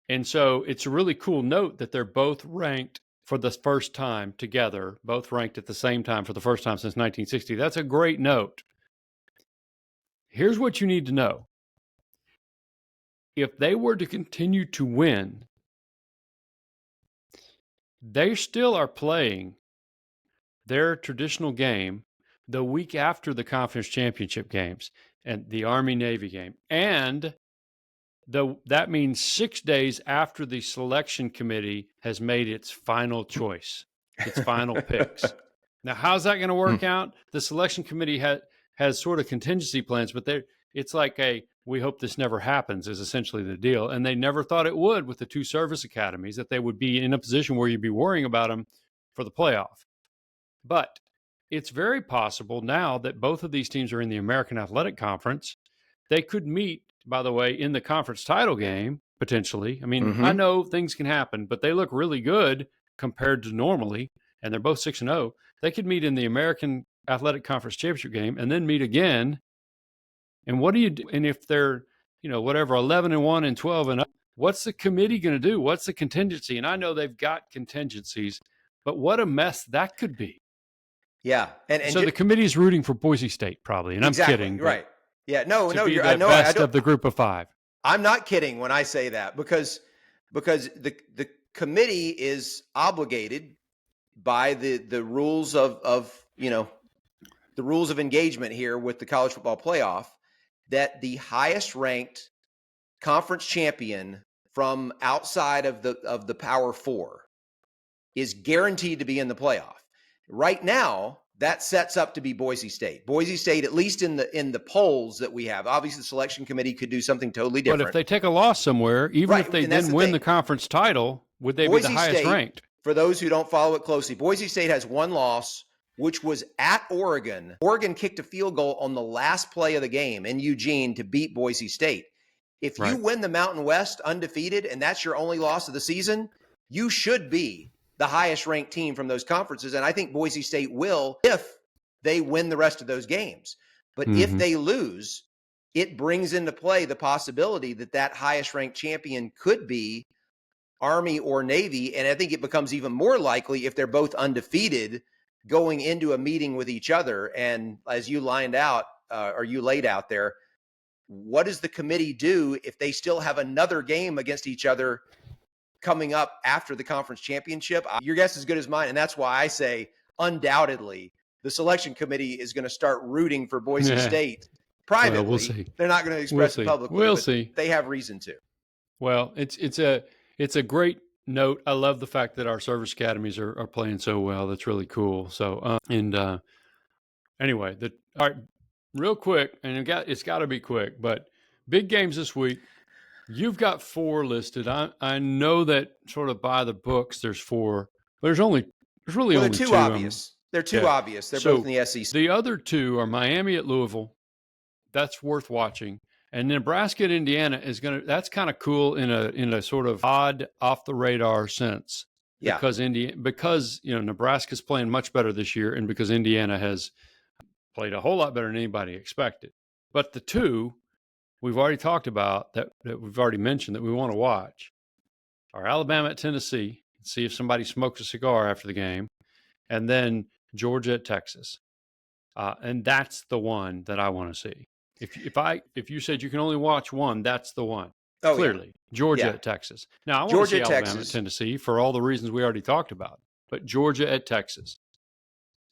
S2: And so it's a really cool note that they're both ranked for the first time together, both ranked at the same time for the first time since 1960. That's a great note. Here's what you need to know. If they were to continue to win, they still are playing their traditional game the week after the conference championship games and the Army-Navy game. And that means 6 days after the selection committee has made its final choice, its final picks. Now, how's that going to work out? The selection committee has sort of contingency plans, but it's like we hope this never happens is essentially the deal. And they never thought it would with the 2 service academies, that they would be in a position where you'd be worrying about them for the playoff. But it's very possible now that both of these teams are in the American Athletic Conference. They could meet, by the way, in the conference title game, potentially. I mean, I know things can happen, but they look really good compared to normally, and they're both 6-0. They could meet in the American Athletic Conference Championship game and then meet again. And what do you do? And if they're, whatever, 11-1 and 12-0, what's the committee going to do? What's the contingency? And I know they've got contingencies, but what a mess that could be.
S3: Yeah. And
S2: so the committee's rooting for Boise State, probably. And
S3: exactly,
S2: I'm kidding.
S3: Right. Yeah. No,
S2: I know. Best of the group of 5.
S3: I'm not kidding when I say that because the committee is obligated by the rules of the rules of engagement here with the college football playoff, that the highest ranked conference champion from outside of the Power 4 is guaranteed to be in the playoff. Right now, that sets up to be Boise State. Boise State, at least in the polls that we have, obviously the selection committee could do something totally different.
S2: But if they take a loss somewhere, even if they then win the conference title, would they be the highest ranked?
S3: For those who don't follow it closely, Boise State has 1 loss, which was at Oregon. Oregon kicked a field goal on the last play of the game in Eugene to beat Boise State. If you win the Mountain West undefeated and that's your only loss of the season, you should be the highest ranked team from those conferences. And I think Boise State will if they win the rest of those games. But if they lose, it brings into play the possibility that highest ranked champion could be Army or Navy. And I think it becomes even more likely if they're both undefeated going into a meeting with each other. And as you laid out there, what does the committee do if they still have another game against each other coming up after the conference championship? Your guess is as good as mine. And that's why I say undoubtedly the selection committee is going to start rooting for Boise State privately.
S2: Well, we'll see.
S3: They're not going to express it publicly.
S2: We'll see.
S3: They have reason to.
S2: Well, it's a great note. I love the fact that our service academies are playing so well. That's really cool. So, anyway, all right, real quick, and it's got to be quick, but big games this week. You've got 4 listed. I know that sort of by the books there's 4, but there's really only 2.
S3: Obvious. They're too obvious. They're both in the SEC.
S2: The other 2 are Miami at Louisville. That's worth watching. And Nebraska at Indiana that's kind of cool in a sort of odd off the radar sense.
S3: Yeah.
S2: Because Nebraska's playing much better this year and because Indiana has played a whole lot better than anybody expected. But the 2 we've already talked about that we've already mentioned that we want to watch are Alabama at Tennessee, see if somebody smokes a cigar after the game, and then Georgia at Texas. And that's the one that I want to see. If you said you can only watch one, that's the one.
S3: Oh,
S2: clearly.
S3: Yeah.
S2: Georgia at Texas. Now, I want to see Alabama at Tennessee for all the reasons we already talked about. But Georgia at Texas.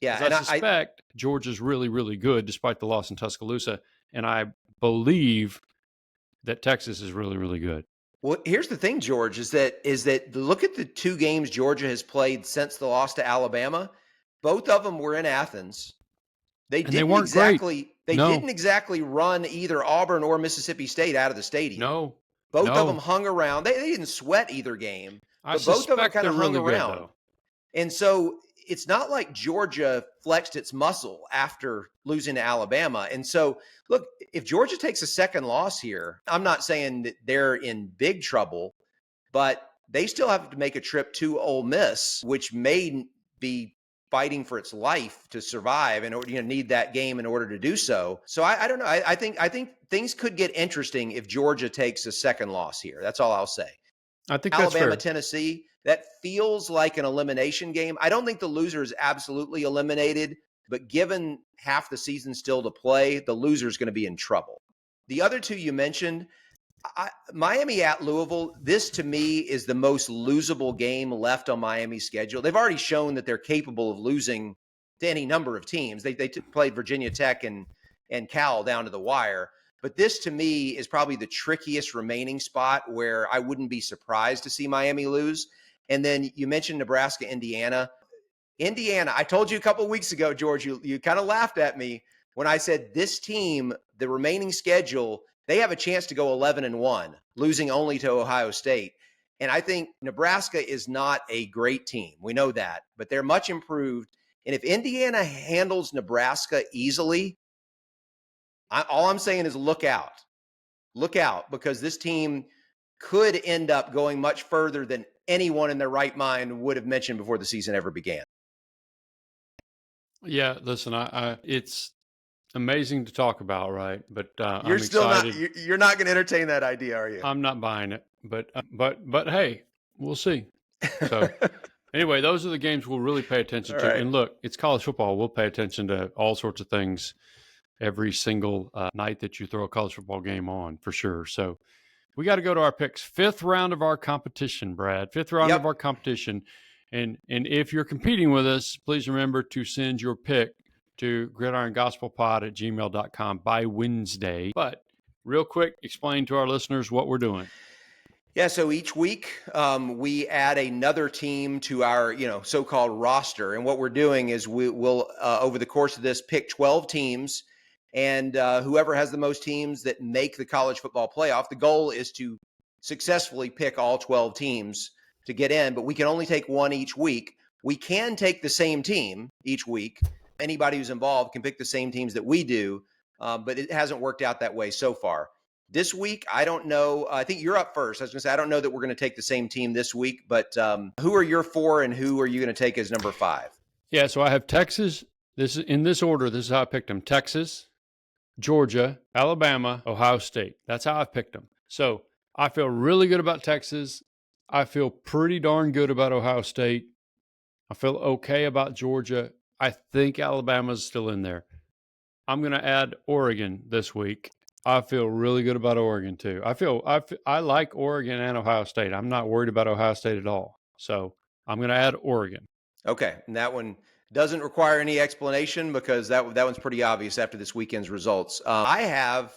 S3: Yeah.
S2: And I suspect Georgia's really, really good despite the loss in Tuscaloosa. And I believe that Texas is really, really good.
S3: Well, here's the thing, George, is that look at the 2 games Georgia has played since the loss to Alabama. Both of them were in Athens. They didn't exactly run either Auburn or Mississippi State out of the stadium.
S2: No.
S3: Both of them hung around. They didn't sweat either game, but both of them kind of hung around. Good, and so it's not like Georgia flexed its muscle after losing to Alabama. And so, look, if Georgia takes a second loss here, I'm not saying that they're in big trouble, but they still have to make a trip to Ole Miss, which may be fighting for its life to survive and need that game in order to do so. So I don't know. I think things could get interesting if Georgia takes a second loss here. That's all I'll say.
S2: I think that's
S3: Alabama,
S2: fair.
S3: Tennessee, that feels like an elimination game. I don't think the loser is absolutely eliminated, but given half the season still to play, the loser is going to be in trouble. The other 2 you mentioned, Miami at Louisville, this to me is the most losable game left on Miami's schedule. They've already shown that they're capable of losing to any number of teams. They played Virginia Tech and Cal down to the wire. But this to me is probably the trickiest remaining spot where I wouldn't be surprised to see Miami lose. And then you mentioned Nebraska, Indiana. Indiana, I told you a couple of weeks ago, George, you kind of laughed at me when I said this team, the remaining schedule, they have a chance to go 11-1, losing only to Ohio State. And I think Nebraska is not a great team. We know that, but they're much improved. And if Indiana handles Nebraska easily, all I'm saying is look out. Look out, because this team could end up going much further than anyone in their right mind would have mentioned before the season ever began.
S2: Yeah, listen, it's amazing to talk about, right? But
S3: You're
S2: I'm
S3: still
S2: excited.
S3: you're not going to entertain that idea, are you?
S2: I'm not buying it, but hey, we'll see. So anyway, those are the games we'll really pay attention to.
S3: Right.
S2: And look, it's college football. We'll pay attention to all sorts of things every single night that you throw a college football game on, for sure. So we got to go to our picks. Fifth round of our competition, Brad. Fifth round of our competition. And if you're competing with us, please remember to send your pick to gridirongospelpod@gmail.com by Wednesday. But real quick, explain to our listeners what we're doing.
S3: Yeah, so each week we add another team to our, so-called roster. And what we're doing is we'll over the course of this, pick 12 teams. And whoever has the most teams that make the college football playoff, the goal is to successfully pick all 12 teams to get in, but we can only take one each week. We can take the same team each week. Anybody who's involved can pick the same teams that we do, but it hasn't worked out that way so far. This week, I don't know. I think you're up first. I was going to say, I don't know that we're going to take the same team this week, but who are your 4 and who are you going to take as number 5?
S2: Yeah, so I have Texas. This is in this order. This is how I picked them. Texas, Georgia, Alabama, Ohio State. That's how I picked them. So I feel really good about Texas. I feel pretty darn good about Ohio State. I feel okay about Georgia. I think Alabama's still in there. I'm going to add Oregon this week. I feel really good about Oregon too. I like Oregon and Ohio State. I'm not worried about Ohio State at all. So I'm going to add Oregon.
S3: Okay, and that one doesn't require any explanation because that one's pretty obvious after this weekend's results. I have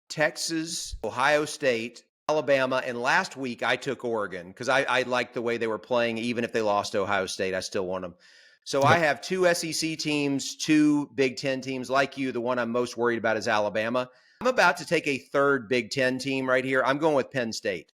S3: Texas, Ohio State, Alabama, and last week I took Oregon because I liked the way they were playing. Even if they lost to Ohio State, I still want them. So I have 2 SEC teams, 2 Big Ten teams. Like you, the one I'm most worried about is Alabama. I'm about to take a third Big Ten team right here. I'm going with Penn State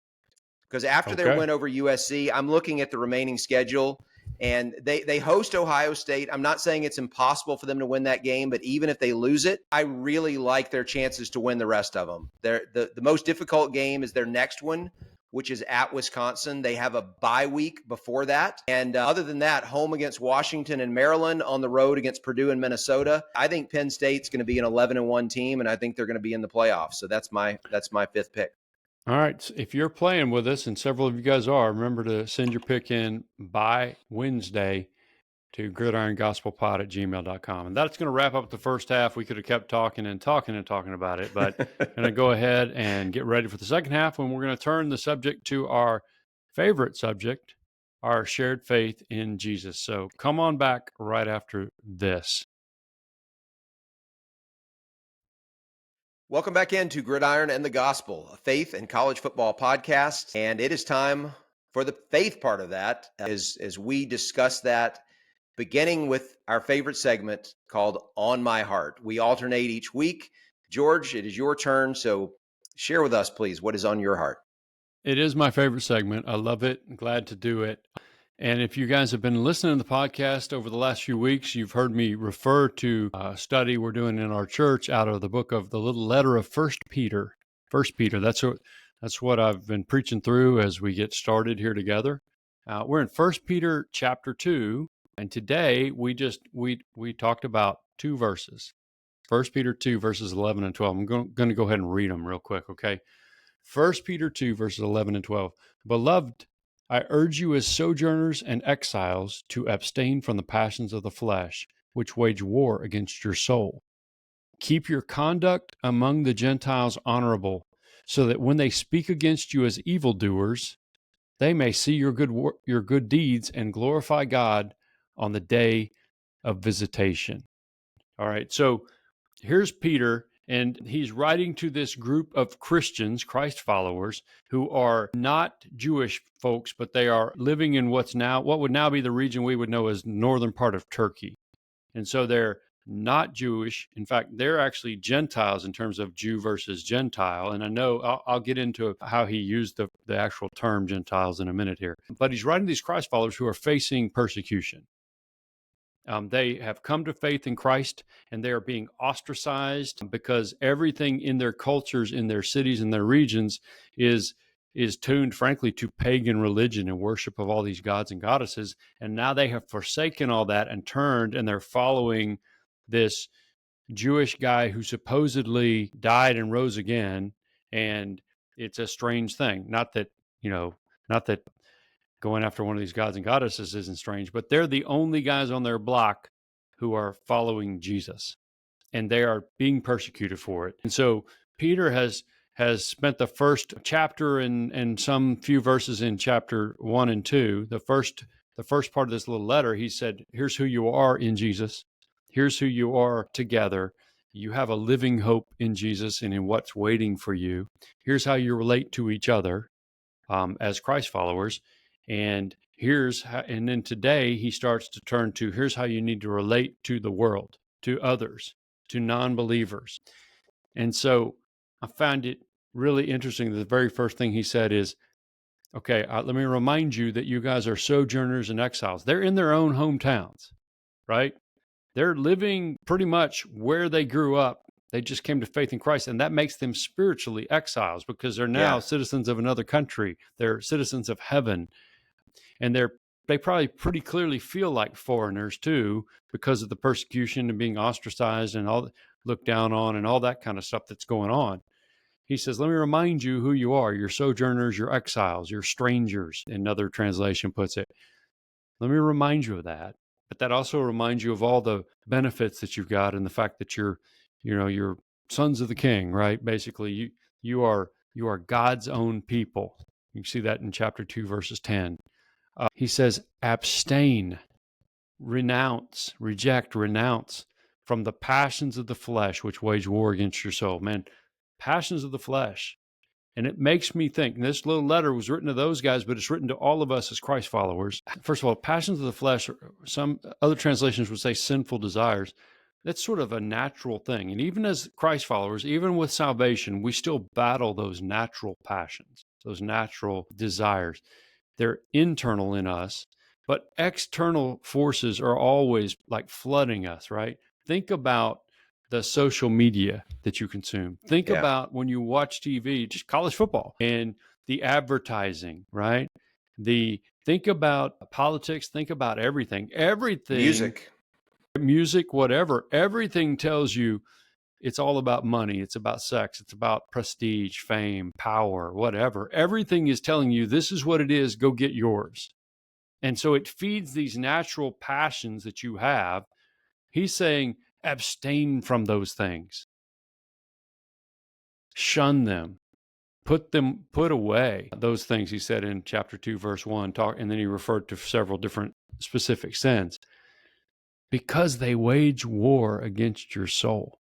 S3: because after their win over USC, I'm looking at the remaining schedule, and they host Ohio State. I'm not saying it's impossible for them to win that game, but even if they lose it, I really like their chances to win the rest of them. The most difficult game is their next one, which is at Wisconsin. They have a bye week before that. And other than that, home against Washington and Maryland, on the road against Purdue and Minnesota. I think Penn State's going to be an 11-1 team, and I think they're going to be in the playoffs. So that's my 5th pick.
S2: All right. So if you're playing with us, and several of you guys are, remember to send your pick in by Wednesday to gridirongospelpod@gmail.com. And that's going to wrap up the first half. We could have kept talking about it, but I'm going to go ahead and get ready for the second half when we're going to turn the subject to our favorite subject, our shared faith in Jesus. So come on back right after this.
S3: Welcome back into Gridiron and the Gospel, a faith and college football podcast. And it is time for the faith part of that as we discuss that, beginning with our favorite segment called On My Heart. We alternate each week. George, it is your turn. So share with us, please, what is on your heart.
S2: It is my favorite segment. I love it. I'm glad to do it. And if you guys have been listening to the podcast over the last few weeks, you've heard me refer to a study we're doing in our church out of the book of the little letter of First Peter. First Peter. That's what I've been preaching through as we get started here together. We're in First Peter chapter 2, and today we talked about 2 verses. First Peter 2 verses 11 and 12. I'm going to go ahead and read them real quick, okay? First Peter 2 verses 11 and 12. Beloved, I urge you as sojourners and exiles to abstain from the passions of the flesh, which wage war against your soul. Keep your conduct among the Gentiles honorable, so that when they speak against you as evildoers, they may see your good deeds and glorify God on the day of visitation. All right, so here's Peter, and he's writing to this group of Christians, Christ followers, who are not Jewish folks, but they are living in what would now be the region we would know as northern part of Turkey. And so they're not Jewish. In fact, they're actually Gentiles in terms of Jew versus Gentile. And I know I'll get into how he used the actual term Gentiles in a minute here. But he's writing these Christ followers who are facing persecution. They have come to faith in Christ, and they are being ostracized because everything in their cultures, in their cities, in their regions is tuned, frankly, to pagan religion and worship of all these gods and goddesses. And now they have forsaken all that and turned, and they're following this Jewish guy who supposedly died and rose again. And it's a strange thing. Not that going after one of these gods and goddesses isn't strange, but they're the only guys on their block who are following Jesus, and they are being persecuted for it. And so Peter has spent the first chapter and some few verses in chapter 1 and 2, the first part of this little letter, he said, here's who you are in Jesus. Here's who you are together. You have a living hope in Jesus and in what's waiting for you. Here's how you relate to each other as Christ followers. And then today he starts to turn to, here's how you need to relate to the world, to others, to non-believers. And so I found it really interesting. The very first thing he said is, okay, let me remind you that you guys are sojourners and exiles. They're in their own hometowns, right? They're living pretty much where they grew up. They just came to faith in Christ, and that makes them spiritually exiles because they're now citizens of another country. They're citizens of heaven. And they probably pretty clearly feel like foreigners too, because of the persecution and being ostracized and all looked down on and all that kind of stuff that's going on. He says, let me remind you who you are. You're sojourners, you're exiles, you're strangers. Another translation puts it. Let me remind you of that. But that also reminds you of all the benefits that you've got and the fact that you're sons of the King, right? Basically, you are God's own people. You can see that in chapter 2, verses 10. He says, abstain, renounce, reject, renounce from the passions of the flesh, which wage war against your soul. Man, passions of the flesh. And it makes me think, and this little letter was written to those guys, but it's written to all of us as Christ followers. First of all, passions of the flesh, some other translations would say sinful desires. That's sort of a natural thing. And even as Christ followers, even with salvation, we still battle those natural passions, those natural desires. They're internal in us, but external forces are always like flooding us, right? Think about the social media that you consume. Think about when you watch TV, just college football and the advertising, right? Think about politics, think about everything. Music, whatever. Everything tells you it's all about money. It's about sex. It's about prestige, fame, power, whatever. Everything is telling you this is what it is. Go get yours. And so it feeds these natural passions that you have. He's saying, abstain from those things. Shun them. Put away those things, he said in chapter 2, verse 1, and then he referred to several different specific sins. Because they wage war against your soul.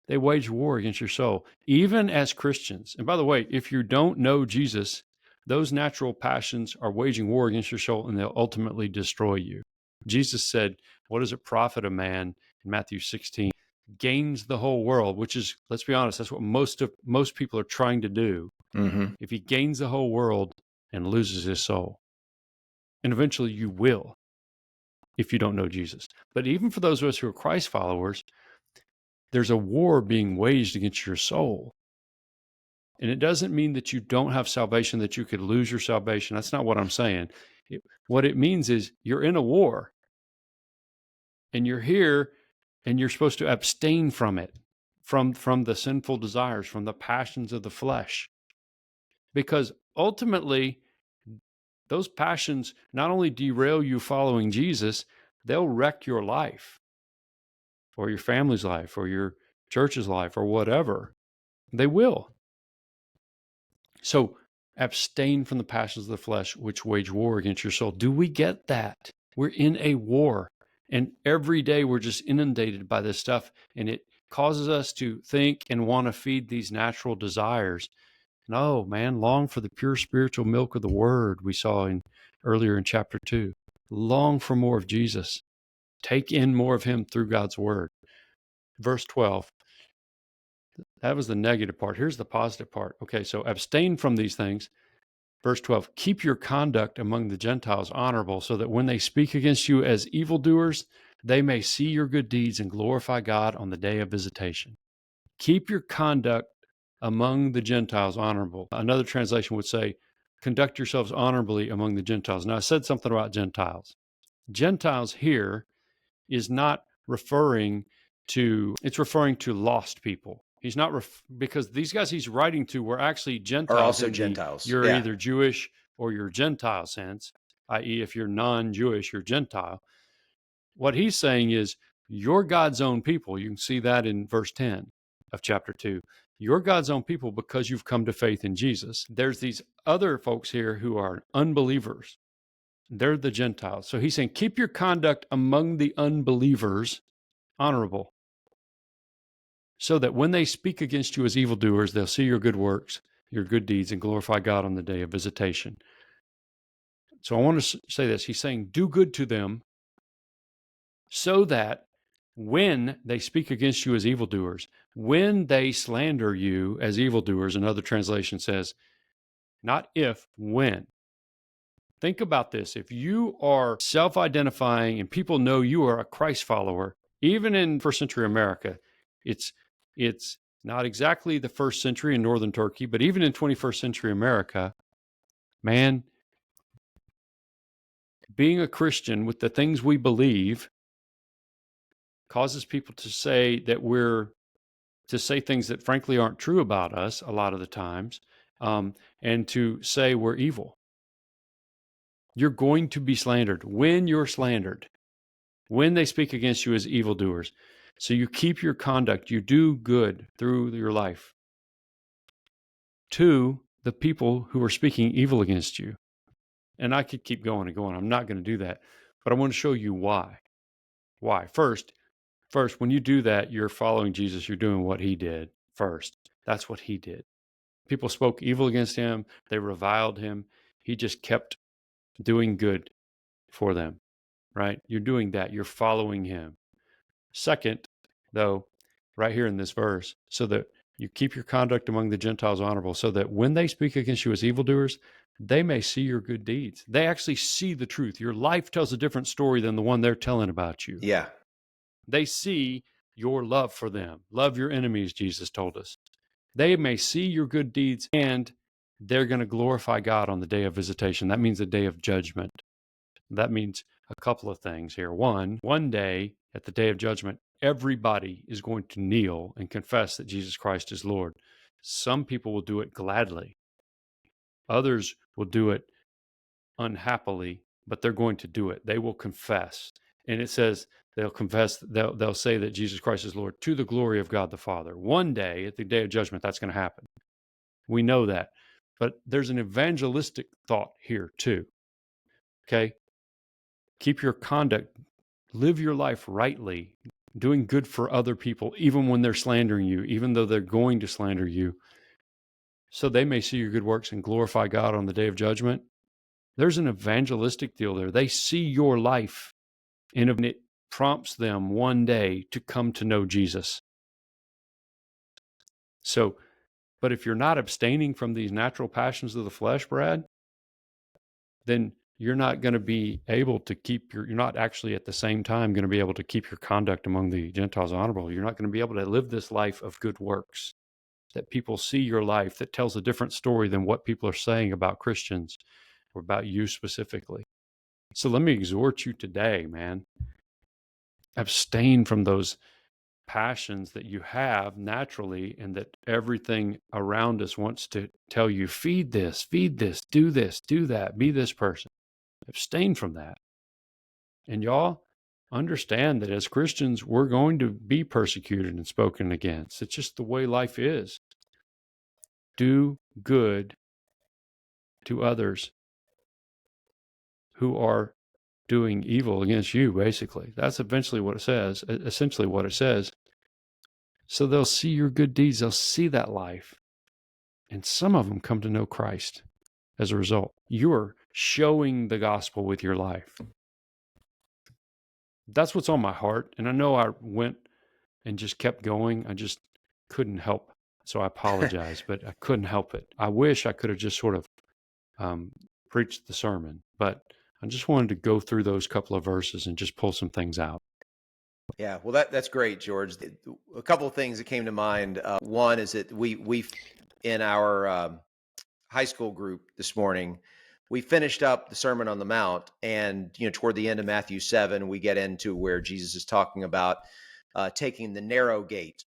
S2: They wage war against your soul, even as Christians. And by the way, if you don't know Jesus, those natural passions are waging war against your soul, and they'll ultimately destroy you. Jesus said, what does it profit a man, in Matthew 16, gains the whole world, which is, let's be honest, that's what most people are trying to do. Mm-hmm. If he gains the whole world and loses his soul. And eventually you will, if you don't know Jesus. But even for those of us who are Christ followers, there's a war being waged against your soul. And it doesn't mean that you don't have salvation, that you could lose your salvation. That's not what I'm saying. What it means is you're in a war. And you're here, and you're supposed to abstain from it, from the sinful desires, from the passions of the flesh. Because ultimately, those passions not only derail you following Jesus, they'll wreck your life, or your family's life, or your church's life, or whatever. They will. So abstain from the passions of the flesh, which wage war against your soul. Do we get that? We're in a war. And every day we're just inundated by this stuff. And it causes us to think and want to feed these natural desires. No, man, long for the pure spiritual milk of the word we saw earlier in chapter 2. Long for more of Jesus. Take in more of him through God's word. Verse 12. That was the negative part. Here's the positive part. Okay, so abstain from these things. Verse 12, keep your conduct among the Gentiles honorable, so that when they speak against you as evildoers, they may see your good deeds and glorify God on the day of visitation. Keep your conduct among the Gentiles honorable. Another translation would say, conduct yourselves honorably among the Gentiles. Now, I said something about Gentiles. Gentiles here is not referring to, it's referring to lost people. He's not, because these guys he's writing to were actually Gentiles.
S3: Are also Gentiles.
S2: You're either Jewish or you're Gentile sense, i.e. if you're non-Jewish, you're Gentile. What he's saying is, you're God's own people. You can see that in verse 10 of chapter 2. You're God's own people because you've come to faith in Jesus. There's these other folks here who are unbelievers. They're the Gentiles. So he's saying, keep your conduct among the unbelievers honorable, so that when they speak against you as evildoers, they'll see your good works, your good deeds, and glorify God on the day of visitation. So I want to say this. He's saying, do good to them, so that when they speak against you as evildoers, when they slander you as evildoers, another translation says, not if, when. Think about this. If you are self-identifying and people know you are a Christ follower, even in first century America, it's not exactly the first century in northern Turkey, but even in 21st century America, man, being a Christian with the things we believe causes people to say things that frankly aren't true about us a lot of the times, and to say we're evil. You're going to be slandered. When you're slandered, when they speak against you as evildoers. So you keep your conduct, you do good through your life to the people who are speaking evil against you. And I could keep going and going. I'm not going to do that. But I want to show you why. Why? First, when you do that, you're following Jesus. You're doing what he did first. That's what he did. People spoke evil against him. They reviled him. He just kept doing good for them, right? You're doing that. You're following him. Second, though, right here in this verse, so that you keep your conduct among the Gentiles honorable, so that when they speak against you as evildoers, they may see your good deeds. They actually see the truth. Your life tells a different story than the one they're telling about you.
S3: Yeah.
S2: They see your love for them. Love your enemies, Jesus told us. They may see your good deeds, and they're going to glorify God on the day of visitation. That means the day of judgment. That means a couple of things here. One day at the day of judgment, everybody is going to kneel and confess that Jesus Christ is Lord. Some people will do it gladly. Others will do it unhappily, but they're going to do it. They will confess. And it says they'll confess, they'll say that Jesus Christ is Lord to the glory of God the Father. One day at the day of judgment, that's going to happen. We know that. But there's an evangelistic thought here too. Okay? Keep your conduct, live your life rightly, doing good for other people, even when they're slandering you, even though they're going to slander you, so they may see your good works and glorify God on the day of judgment. There's an evangelistic deal there. They see your life, and it prompts them one day to come to know Jesus. So, but if you're not abstaining from these natural passions of the flesh, Brad, then you're not going to be able to you're not actually at the same time going to be able to keep your conduct among the Gentiles honorable. You're not going to be able to live this life of good works, that people see your life that tells a different story than what people are saying about Christians or about you specifically. So let me exhort you today, man. Abstain from those passions that you have naturally and that everything around us wants to tell you, feed this, do that, be this person. Abstain from that. And y'all understand that as Christians, we're going to be persecuted and spoken against. It's just the way life is. Do good to others who are doing evil against you, basically. That's essentially what it says. So they'll see your good deeds, they'll see that life, and some of them come to know Christ as a result. You're showing the gospel with your life. That's what's on my heart, and I know I went and just kept going. I just couldn't help. So I apologize, but I couldn't help it. I wish I could have just sort of preached the sermon, but I just wanted to go through those couple of verses and just pull some things out.
S3: Yeah, well, that's great, George. A couple of things that came to mind. One is that we in our high school group this morning, we finished up the Sermon on the Mount, and toward the end of Matthew 7, we get into where Jesus is talking about taking the narrow gate,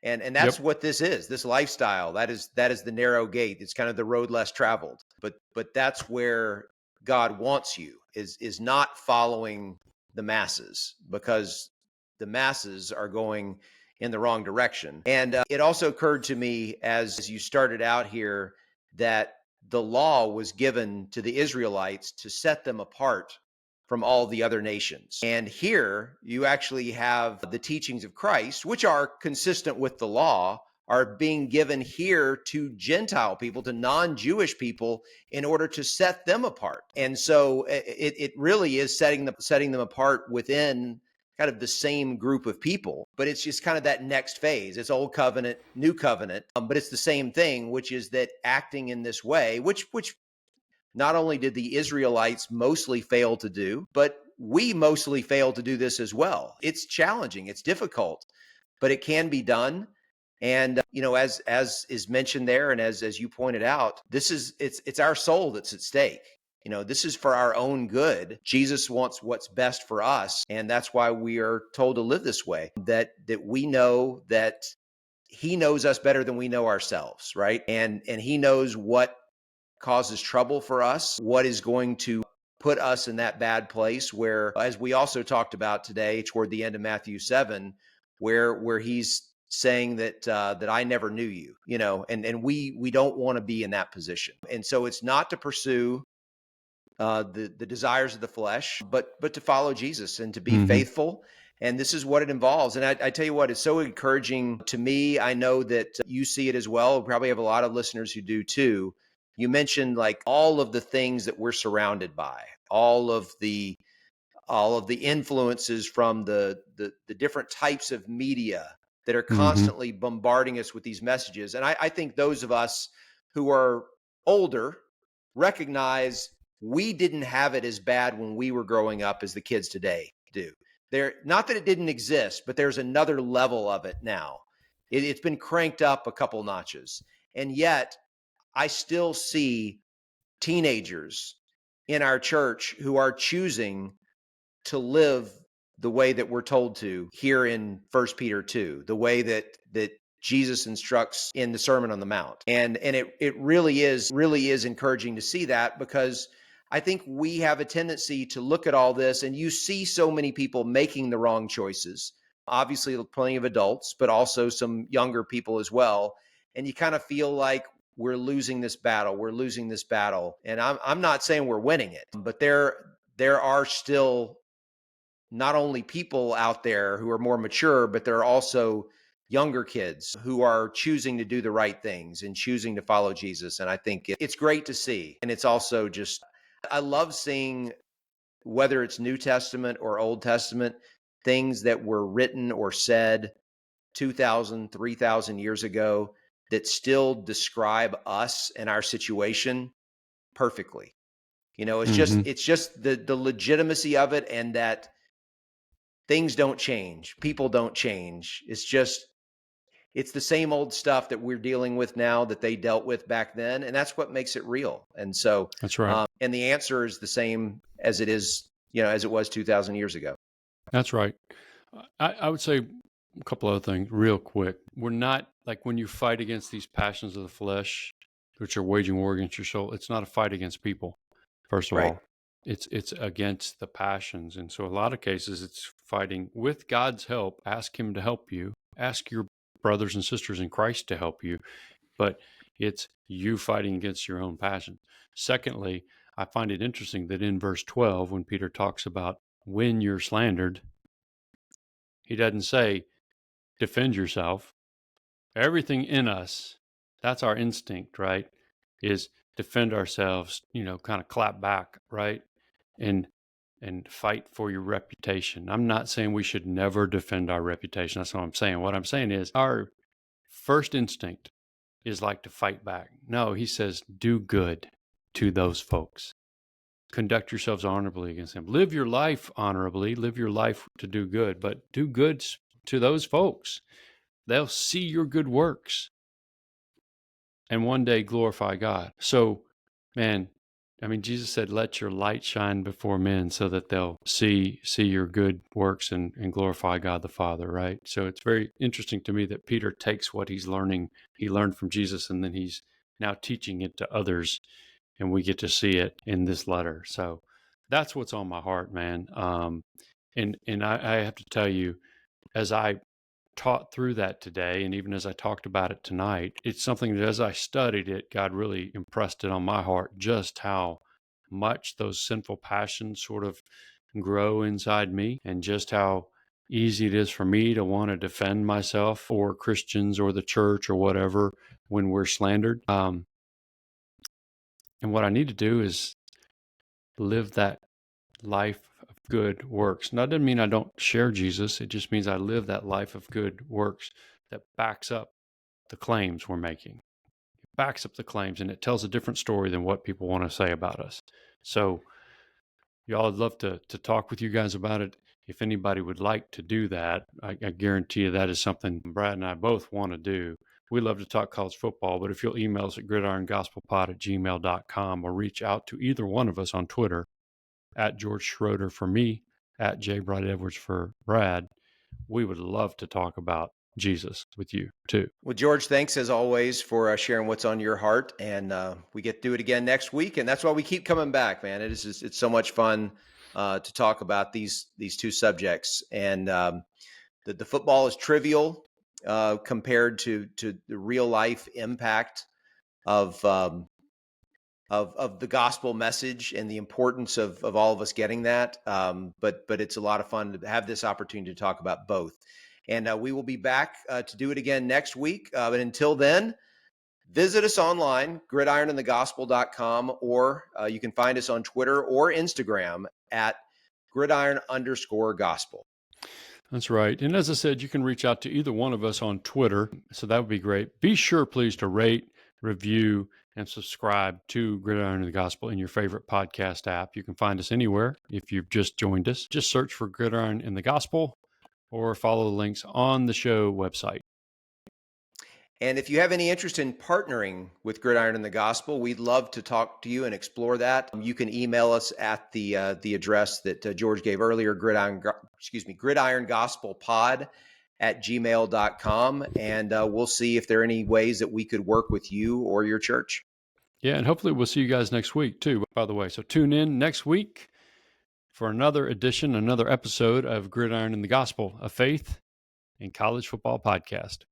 S3: and that's what this is. This lifestyle that is the narrow gate. It's kind of the road less traveled, but that's where God wants you is not following the masses, because the masses are going in the wrong direction. And it also occurred to me as you started out here that the law was given to the Israelites to set them apart from all the other nations. And here you actually have the teachings of Christ, which are consistent with the law, are being given here to Gentile people, to non-Jewish people, in order to set them apart. And so it really is setting them apart within kind of the same group of people, but it's just kind of that next phase. It's old covenant, new covenant, but it's the same thing, which is that acting in this way, which not only did the Israelites mostly fail to do, but we mostly fail to do this as well. It's challenging, it's difficult, but it can be done. And as is mentioned there, and as you pointed out, it's our soul that's at stake. This is for our own good. Jesus wants what's best for us, and that's why we are told to live this way. That we know that He knows us better than we know ourselves, right? And He knows what causes trouble for us, what is going to put us in that bad place where, as we also talked about today, toward the end of Matthew 7, where He's saying that I never knew you, and we don't want to be in that position. And so it's not to pursue the desires of the flesh, but to follow Jesus and to be faithful. And this is what it involves. And I tell you what, it's so encouraging to me. I know that you see it as well. We probably have a lot of listeners who do too. You mentioned like all of the things that we're surrounded by, all of the influences from the different types of media that are constantly bombarding us with these messages. And I think those of us who are older recognize we didn't have it as bad when we were growing up as the kids today do. Not that it didn't exist, but there's another level of it now. It's been cranked up a couple notches. And yet I still see teenagers in our church who are choosing to live the way that we're told to here in 1 Peter 2, the way that Jesus instructs in the Sermon on the Mount. And it really is encouraging to see that, because I think we have a tendency to look at all this, and you see so many people making the wrong choices. Obviously, plenty of adults, but also some younger people as well. And you kind of feel like we're losing this battle. And I'm not saying we're winning it, but there are still not only people out there who are more mature, but there are also younger kids who are choosing to do the right things and choosing to follow Jesus. And I think it's great to see. And it's also just, I love seeing, whether it's New Testament or Old Testament, things that were written or said 2,000, 3,000 years ago that still describe us and our situation perfectly. It's just the legitimacy of it, and that things don't change. People don't change. It's the same old stuff that we're dealing with now that they dealt with back then. And that's what makes it real. And so
S2: that's right.
S3: And the answer is the same as it is, as it was 2,000 years ago.
S2: That's right. I would say a couple other things real quick. We're not, like, when you fight against these passions of the flesh, which are waging war against your soul, it's not a fight against people, first of all. It's against the passions. And so a lot of cases it's fighting with God's help. Ask Him to help you. Ask your brothers and sisters in Christ to help you. But It's you fighting against your own passion. Secondly, I find it interesting that in verse 12, when Peter talks about when you're slandered, he doesn't say defend yourself. Everything in us, that's our instinct, right? Is defend ourselves, kind of clap back, right? And fight for your reputation. I'm not saying we should never defend our reputation. That's what I'm saying. What I'm saying is our first instinct is like to fight back. No, he says, do good to those folks. Conduct yourselves honorably against them. Live your life honorably. Live your life to do good, but do good to those folks. They'll see your good works and one day glorify God. So, man, Jesus said, let your light shine before men so that they'll see your good works and glorify God the Father, right? So it's very interesting to me that Peter takes what he learned from Jesus, and then he's now teaching it to others, and we get to see it in this letter. So that's what's on my heart, man. And I have to tell you, as I taught through that today, and even as I talked about it tonight, it's something that as I studied it, God really impressed it on my heart, just how much those sinful passions sort of grow inside me, and just how easy it is for me to want to defend myself or Christians or the church or whatever when we're slandered. And what I need to do is live that life of good works. Now, that doesn't mean I don't share Jesus. It just means I live that life of good works that backs up the claims we're making. It backs up the claims, and it tells a different story than what people want to say about us. So, y'all, I'd love to talk with you guys about it. If anybody would like to do that, I guarantee you that is something Brad and I both want to do. We love to talk college football, but if you'll email us at gridirongospelpod@gmail.com or reach out to either one of us on Twitter, at George Schroeder for me, at J. Brad Edwards for Brad, we would love to talk about Jesus with you too.
S3: Well, George, thanks as always for sharing what's on your heart, and we get to do it again next week, and that's why we keep coming back, man. It's so much fun to talk about these two subjects, and the football is trivial compared to the real life impact of the gospel message and the importance of all of us getting that. But it's a lot of fun to have this opportunity to talk about both. And we will be back to do it again next week. But until then, visit us online, gridironandthegospel.com, or you can find us on Twitter or Instagram at gridiron_gospel.
S2: That's right. And as I said, you can reach out to either one of us on Twitter. So that would be great. Be sure, please, to rate, review, and subscribe to Gridiron and the Gospel in your favorite podcast app. You can find us anywhere. If you've just joined us, just search for Gridiron and the Gospel or follow the links on the show website.
S3: And if you have any interest in partnering with Gridiron and the Gospel, we'd love to talk to you and explore that. You can email us at the address that George gave earlier, gridirongospelpod@gmail.com, and we'll see if there are any ways that we could work with you or your church.
S2: Yeah, and hopefully we'll see you guys next week too, by the way. So tune in next week for another episode of Gridiron and the Gospel, a faith and college football podcast.